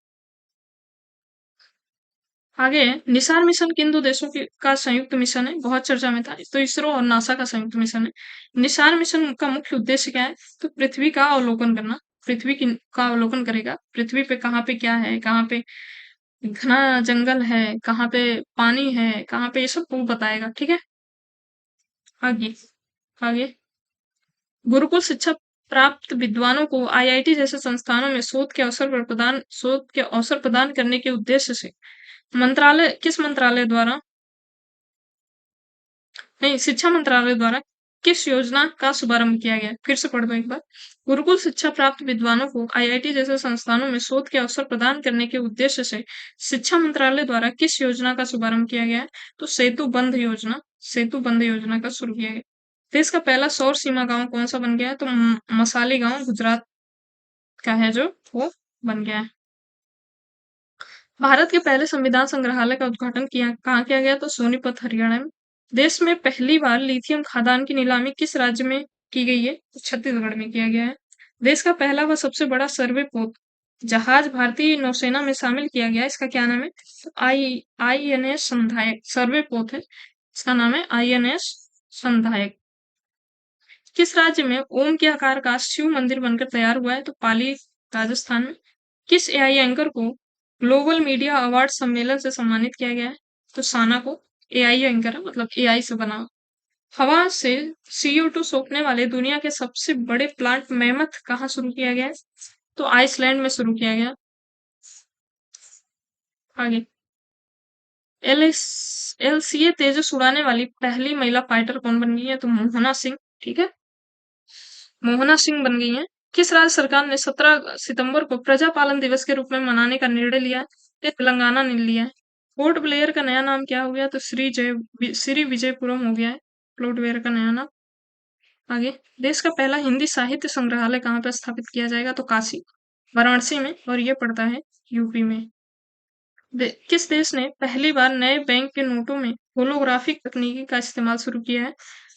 [SPEAKER 1] आगे, निसार मिशन किन दो देशों का संयुक्त मिशन है? बहुत चर्चा में था, तो इसरो और नासा का संयुक्त मिशन है। निसार मिशन का मुख्य उद्देश्य क्या है? तो पृथ्वी का अवलोकन करना, का अवलोकन करेगा। पृथ्वी पे कहाँ पे क्या है, कहाँ पे घना जंगल है, कहाँ पे पानी है, कहाँ पे, ये सब वो बताएगा, ठीक है। आगे, आगे, गुरुकुल शिक्षा प्राप्त विद्वानों को आईआईटी जैसे संस्थानों में शोध के अवसर प्रदान करने के उद्देश्य से किस मंत्रालय द्वारा, नहीं, शिक्षा मंत्रालय द्वारा किस योजना का शुभारंभ किया गया? फिर से पढ़ दो एक बार। गुरुकुल शिक्षा प्राप्त विद्वानों को आईआईटी जैसे संस्थानों में शोध के अवसर प्रदान करने के उद्देश्य से शिक्षा मंत्रालय द्वारा किस योजना का शुभारंभ किया गया है? तो सेतु बंध योजना का शुरू किया गया। देश का पहला सौर सीमा गांव कौन सा बन गया है? तो मसाली गांव गुजरात का है जो वो बन गया है। भारत के पहले संविधान संग्रहालय का उद्घाटन कहाँ किया गया? तो सोनीपत, हरियाणा में। देश में पहली बार लिथियम खादान की नीलामी किस राज्य में की गई है? तो छत्तीसगढ़ में किया गया है। देश का पहला व सबसे बड़ा सर्वे पोत जहाज भारतीय नौसेना में शामिल किया गया, इसका क्या नाम है? INS संधायक, सर्वे पोत है, इसका नाम है INS संधायक। किस राज्य में ओम के आकार का शिव मंदिर बनकर तैयार हुआ है? तो पाली, राजस्थान में। किस AI एंकर को ग्लोबल मीडिया अवार्ड सम्मेलन से सम्मानित किया गया है? तो साना को। AI एंकर है, मतलब AI से बना। हवा से CO2 सोखने वाले दुनिया के सबसे बड़े प्लांट मेमथ कहाँ शुरू किया गया है? तो आइसलैंड में शुरू किया गया। आगे, LCA तेजस उड़ाने वाली पहली महिला फाइटर कौन बन गई है? तो मोहना सिंह। ठीक है, मोहना सिंह बन गई हैं। किस राज्य सरकार ने 17 सितंबर को प्रजापालन दिवस के रूप में मनाने का निर्णय लिया है? ये तेलंगाना ने लिया है। पोर्ट ब्लेयर का नया नाम क्या हो गया? तो श्री विजयपुरम हो गया है पोर्ट ब्लेयर का नया नाम। आगे, देश का पहला हिंदी साहित्य संग्रहालय कहाँ पर स्थापित किया जाएगा? तो काशी, वाराणसी में, और ये पड़ता है यूपी में। किस देश ने पहली बार नए बैंक के नोटों में होलोग्राफिक तकनीकी का इस्तेमाल शुरू किया है?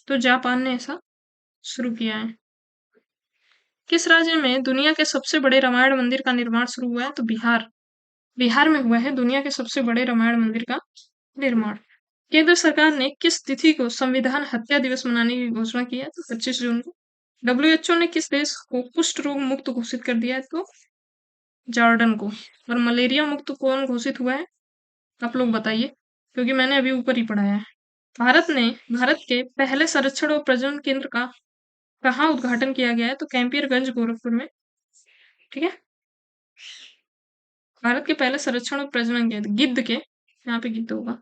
[SPEAKER 1] तो जापान ने ऐसा शुरू किया है। किस राज्य में दुनिया के सबसे बड़े रामायण मंदिर का निर्माण शुरू हुआ है? तो बिहार, बिहार में हुआ है दुनिया के सबसे बड़े रामायण मंदिर का निर्माण। केंद्र सरकार ने किस तिथि को संविधान हत्या दिवस मनाने की घोषणा की है? तो 25 जून को। WHO ने किस देश को कुष्ठ रोग मुक्त घोषित कर दिया है? तो जॉर्डन को। और मलेरिया मुक्त कौन घोषित हुआ है? आप लोग बताइए, क्योंकि मैंने अभी ऊपर ही पढ़ाया है। भारत के पहले संरक्षण और प्रजनन केंद्र का कहाँ उद्घाटन किया गया है? तो कैंपियरगंज, गोरखपुर में। ठीक है, भारत के पहले संरक्षण और प्रजनन केंद्र गिद्ध के, यहाँ पे गिद्ध होगा,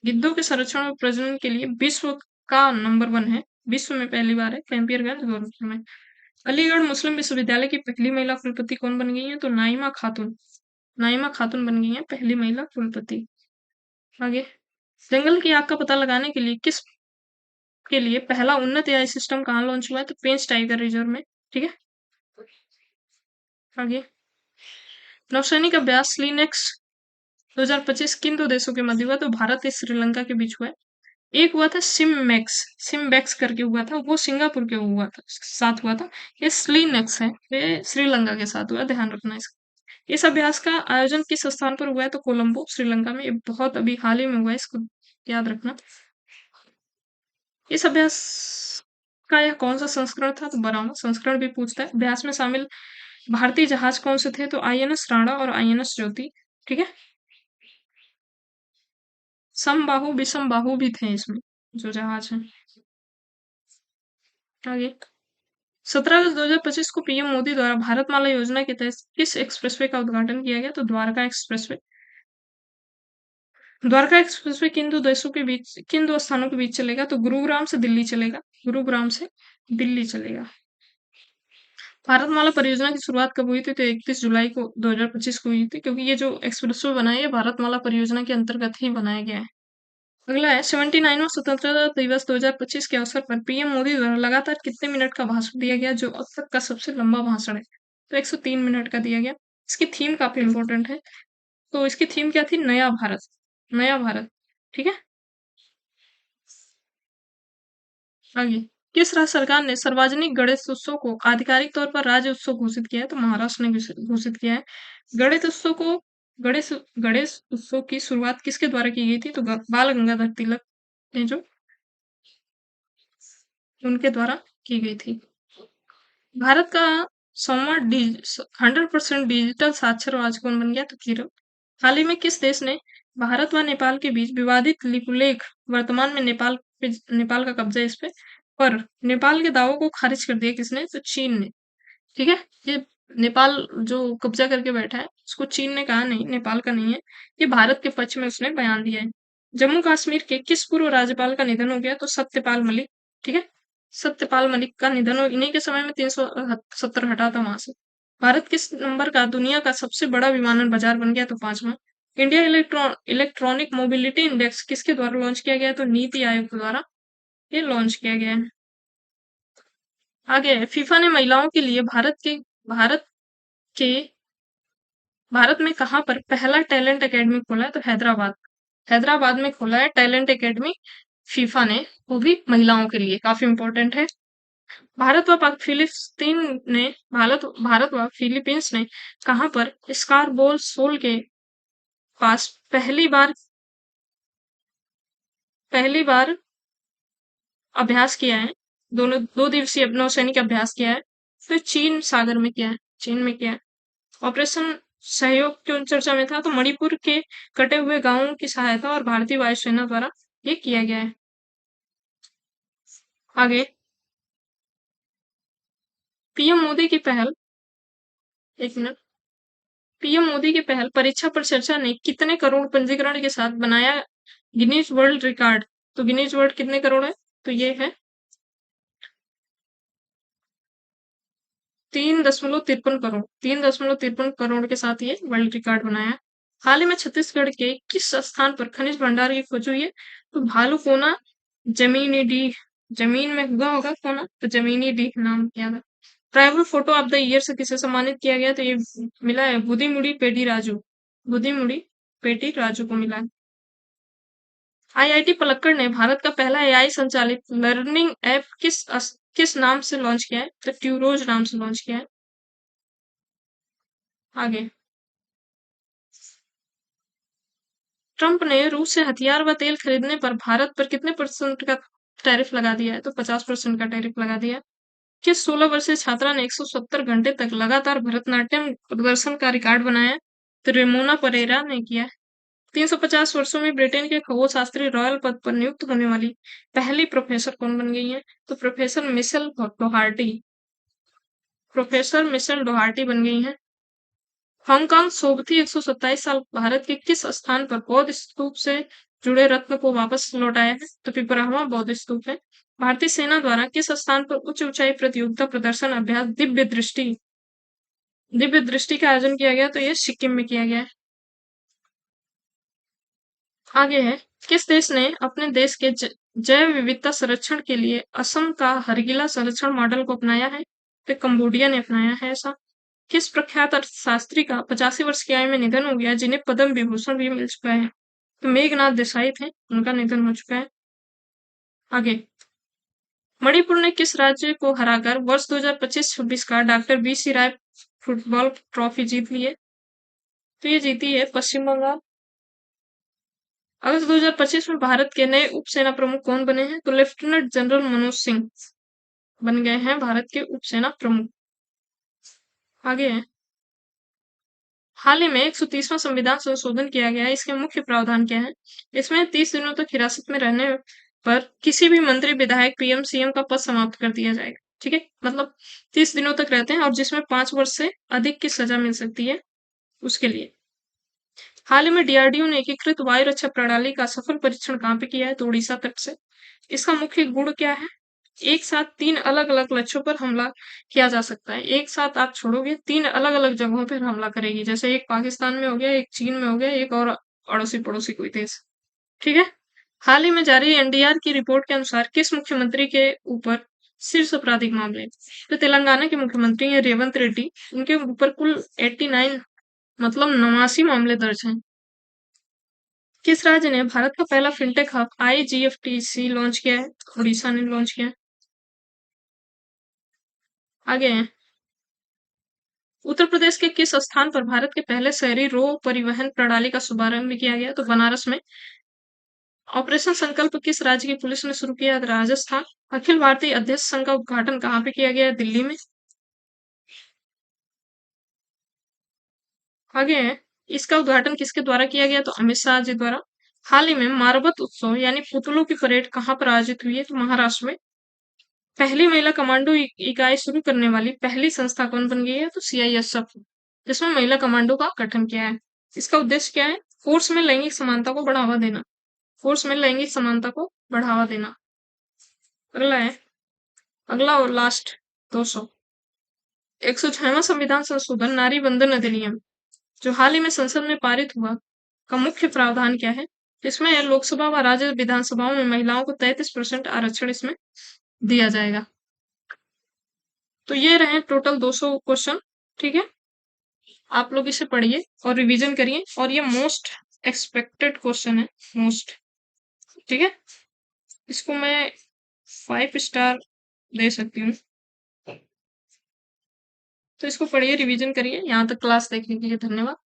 [SPEAKER 1] गिद्धों के संरक्षण और प्रजनन के लिए विश्व का नंबर 1 है, विश्व में पहली बार है, कैंपियरगंज, गोरखपुर में। अलीगढ़ मुस्लिम विश्वविद्यालय की पहली महिला कुलपति कौन बन गई है? तो नाइमा खातून, नाइमा खातून बन गई है पहली महिला कुलपति। आगे, जंगल की आग का पता लगाने के लिए पहला उन्नत AI सिस्टम कहाँ लॉन्च हुआ है? तो पेंच टाइगर रिजर्व में। ठीक है, आगे, नौसैनिक अभ्यास स्लीनेक्स 2025 किन दो देशों के मध्य हुआ? तो भारत और श्रीलंका के बीच हुआ है। एक हुआ था सिमबैक्स करके हुआ था, वो सिंगापुर के साथ हुआ था। ये स्लीनेक्स है, ये श्रीलंका के साथ हुआ, ध्यान रखना इसका। इस अभ्यास का आयोजन किस स्थान पर हुआ है? तो कोलंबो, श्रीलंका में। ये बहुत अभी हाल ही में हुआ है, इसको याद रखना। इस अभ्यास का यह कौन सा संस्करण था? तो 12वां संस्करण भी पूछता है। अभ्यास में शामिल भारतीय जहाज कौन से थे? तो INS राणा और INS ज्योति। ठीक है, समबाहु विषमबाहु भी थे इसमें जो जहाज है। आगे, 17 अगस्त 2025 को PM मोदी द्वारा भारतमाला योजना के तहत किस एक्सप्रेसवे का उद्घाटन किया गया? तो द्वारका एक्सप्रेसवे। द्वारका एक्सप्रेसवे किन दो स्थानों के बीच चलेगा? तो गुरुग्राम से दिल्ली चलेगा, गुरुग्राम से दिल्ली चलेगा। भारतमाला परियोजना की शुरुआत कब हुई थी? तो 31 जुलाई को 2025 को हुई थी, क्योंकि ये जो एक्सप्रेसवे बना है ये भारतमाला परियोजना के अंतर्गत ही बनाया गया है। अगला है 79वां स्वतंत्रता दिवस 2025 के अवसर पर PM मोदी द्वारा लगातार कितने मिनट का भाषण दिया गया, जो अब तक का सबसे लंबा भाषण है? तो 103 मिनट का दिया गया। इसकी थीम काफी इंपॉर्टेंट है, तो इसकी थीम क्या थी? नया भारत, नया भारत। ठीक है, आगे, किस राज्य सरकार ने सार्वजनिक गणेश उत्सव को आधिकारिक तौर पर राज्य उत्सव घोषित किया है? तो महाराष्ट्र ने घोषित किया है। गणेश उत्सव को गणेश गणेश उत्सव की शुरुआत किसके द्वारा की गई थी? तो बाल गंगाधर तिलक ने, जो उनके द्वारा की गई थी। भारत का 100% डिजिटल साक्षर आज कौन बन गया? तो केरल। हाल ही में किस देश ने भारत व नेपाल के बीच विवादित लिपुलेख, वर्तमान में नेपाल का कब्जा है इस पे, पर नेपाल के दावों को खारिज कर दिया किसने? तो चीन ने। ठीक है, ये नेपाल जो कब्जा करके बैठा है उसको चीन ने कहा नहीं, नेपाल का नहीं है, ये भारत के पक्ष में उसने बयान दिया है। जम्मू कश्मीर के किस पूर्व राज्यपाल का निधन हो गया? तो सत्यपाल मलिक। ठीक है, सत्यपाल मलिक का निधन इन्हीं के समय में 370 हटा था वहां से। भारत किस नंबर का दुनिया का सबसे बड़ा विमानन बाजार बन गया? तो 5वां। इंडिया इलेक्ट्रॉनिक मोबिलिटी इंडेक्स किसके द्वारा लॉन्च किया गया? तो नीति आयोग द्वारा ये लॉन्च किया गया है। आगे, फीफा ने महिलाओं के लिए भारत के भारत में कहाँ पर पहला टैलेंट एकेडमी खोला है? तो हैदराबाद, हैदराबाद में खोला है टैलेंट एकेडमी फीफा ने, वो भी महिलाओं के लिए, काफी इंपॉर्टेंट है। भारत व फिलिस्तीन ने भारत व फिलीपींस ने कहाँ पर स्कारबोल सोल के पास पहली बार अभ्यास किया है। दोनों 2 दिवसीय नौसैनिक अभ्यास किया है। फिर चीन सागर में किया है, चीन में किया है। ऑपरेशन सहयोग क्यों चर्चा में था? तो मणिपुर के कटे हुए गांवों की सहायता और भारतीय वायुसेना द्वारा ये किया गया है। आगे, पीएम मोदी की पहल, एक मिनट, पीएम मोदी की पहल परीक्षा पर चर्चा ने कितने करोड़ पंजीकरण के साथ बनाया गिनीज वर्ल्ड रिकॉर्ड? तो गिनीज वर्ल्ड कितने करोड़ है? तो ये है 3.53 करोड़, 3.53 करोड़ के साथ ये वर्ल्ड रिकॉर्ड बनाया। हाल ही में छत्तीसगढ़ के किस स्थान पर खनिज भंडार की खोज हुई है? तो भालूकोना जमीनी डी, जमीन में हुआ होगा कोना, तो जमीनी डी नाम किया था। Tribal photo of the year से किसे सम्मानित किया गया? तो ये मिला है बुद्धिमुड़ी पेटी राजू, बुद्धिमुड़ी पेटी राजू को मिला है। आईआईटी पलक्कड़ ने भारत का पहला एआई संचालित लर्निंग ऐप किस नाम से लॉन्च किया है? तो ट्यूरोज नाम से लॉन्च किया है। आगे, ट्रंप ने रूस से हथियार व तेल खरीदने पर भारत पर कितने परसेंट का टैरिफ लगा दिया है? तो 50% का टैरिफ लगा दिया। किस 16 वर्षीय छात्रा ने 170 घंटे तक लगातार भरतनाट्यम प्रदर्शन का रिकॉर्ड बनाया? तो रेमोना परेरा ने किया। 350 वर्षों में ब्रिटेन के खगोल शास्त्री रॉयल पद पर नियुक्त होने वाली पहली प्रोफेसर कौन बन गई है? तो प्रोफेसर मिशेल डोहार्टी बन गई हैं। हांगकांग सोबती 127 साल भारत के किस स्थान पर बौद्ध स्तूप से जुड़े रत्न को वापस लौटाया है? तो पिपरावा बौद्ध स्तूप है। भारतीय सेना द्वारा किस स्थान पर उच्च ऊंचाई प्रतियोगिता प्रदर्शन अभ्यास दिव्य दृष्टि का आयोजन किया गया? तो ये सिक्किम में किया गया है। आगे है, किस देश ने अपने देश के जैव विविधता संरक्षण के लिए असम का हरगिला संरक्षण मॉडल को अपनाया है? तो कंबोडिया ने अपनाया है ऐसा। किस प्रख्यात अर्थशास्त्री का 85 वर्ष की आयु में निधन हो गया जिन्हें पद्म विभूषण भी मिल चुका है? तो मेघनाथ देसाई थे, उनका निधन हो चुका है। आगे, मणिपुर ने किस राज्य को हराकर वर्ष 2025-26 का डॉक्टर बीसी राय फुटबॉल ट्रॉफी जीत ली है? तो ये जीती है पश्चिम बंगाल। अगस्त 2025 में भारत के नए उप सेना प्रमुख कौन बने हैं? तो लेफ्टिनेंट जनरल मनोज सिंह बन गए हैं भारत के उप सेना प्रमुख। आगे है, हाल ही में 130वां संविधान संशोधन किया गया है। इसके मुख्य प्रावधान क्या है? इसमें 30 दिनों तक हिरासत में रहने पर किसी भी मंत्री, विधायक, पीएम, सीएम का पद समाप्त कर दिया जाएगा। ठीक है, मतलब 30 दिनों तक रहते हैं और जिसमें 5 वर्ष से अधिक की सजा मिल सकती है उसके लिए। हाल ही में डीआरडीओ ने एकीकृत वायु रक्षा प्रणाली का सफल परीक्षण कहाँ पे किया है? तो उड़ीसा तट से। इसका मुख्य गुण क्या है? एक साथ 3 अलग-अलग लक्ष्यों पर हमला किया जा सकता है। एक साथ आप छोड़ोगे 3 अलग-अलग जगहों पर हमला करेगी। जैसे एक पाकिस्तान में हो गया, एक चीन में हो गया, एक और अड़ोसी-पड़ोसी कोई देश। ठीक है? हाल ही में जारी एनडीआर की रिपोर्ट के अनुसार किस मुख्यमंत्री के ऊपर शीर्ष आपराधिक मामले? तो तेलंगाना के मुख्यमंत्री हैं रेवंत रेड्डी। उनके ऊपर कुल 89 मतलब 89 मामले दर्ज हैं। किस राज्य ने भारत का पहला फिनटेक हब आईजीएफटीसी लॉन्च किया है? उड़ीसा ने लॉन्च किया है। आगे है, उत्तर प्रदेश के किस स्थान पर भारत के पहले शहरी रो परिवहन प्रणाली का शुभारंभ किया गया? तो बनारस में। ऑपरेशन संकल्प किस राज्य की पुलिस ने शुरू किया? राजस्थान। अखिल भारतीय अध्यक्ष संघ का उद्घाटन कहाँ पे किया गया? दिल्ली में। आगे है, इसका उद्घाटन किसके द्वारा किया गया? तो अमित शाह जी द्वारा। हाल ही में मारबत उत्सव यानी पुतलों की परेड कहाँ पर आयोजित हुई है? तो महाराष्ट्र में। पहली महिला कमांडो इकाई शुरू करने वाली पहली संस्था कौन बन गई है? तो सीआईएसएफ, जिसमें महिला कमांडो का गठन किया है। इसका उद्देश्य क्या है? फोर्स में लैंगिक समानता को बढ़ावा देना, फोर्स में लैंगिक समानता को बढ़ावा देना। अगला है, अगला और लास्ट 200, 106वां संविधान संशोधन नारी बंधन अधिनियम जो हाल ही में संसद में पारित हुआ का मुख्य प्रावधान क्या है? इसमें लोकसभा व राज्य विधानसभाओं में महिलाओं को 33% आरक्षण इसमें दिया जाएगा। तो ये रहे टोटल 200 क्वेश्चन। ठीक है, आप लोग इसे पढ़िए और रिवीजन करिए और ये मोस्ट एक्सपेक्टेड क्वेश्चन है, मोस्ट। ठीक है, इसको मैं 5 स्टार दे सकती हूँ। तो इसको पढ़िए, रिवीजन करिए। यहाँ तक क्लास देखने के लिए धन्यवाद।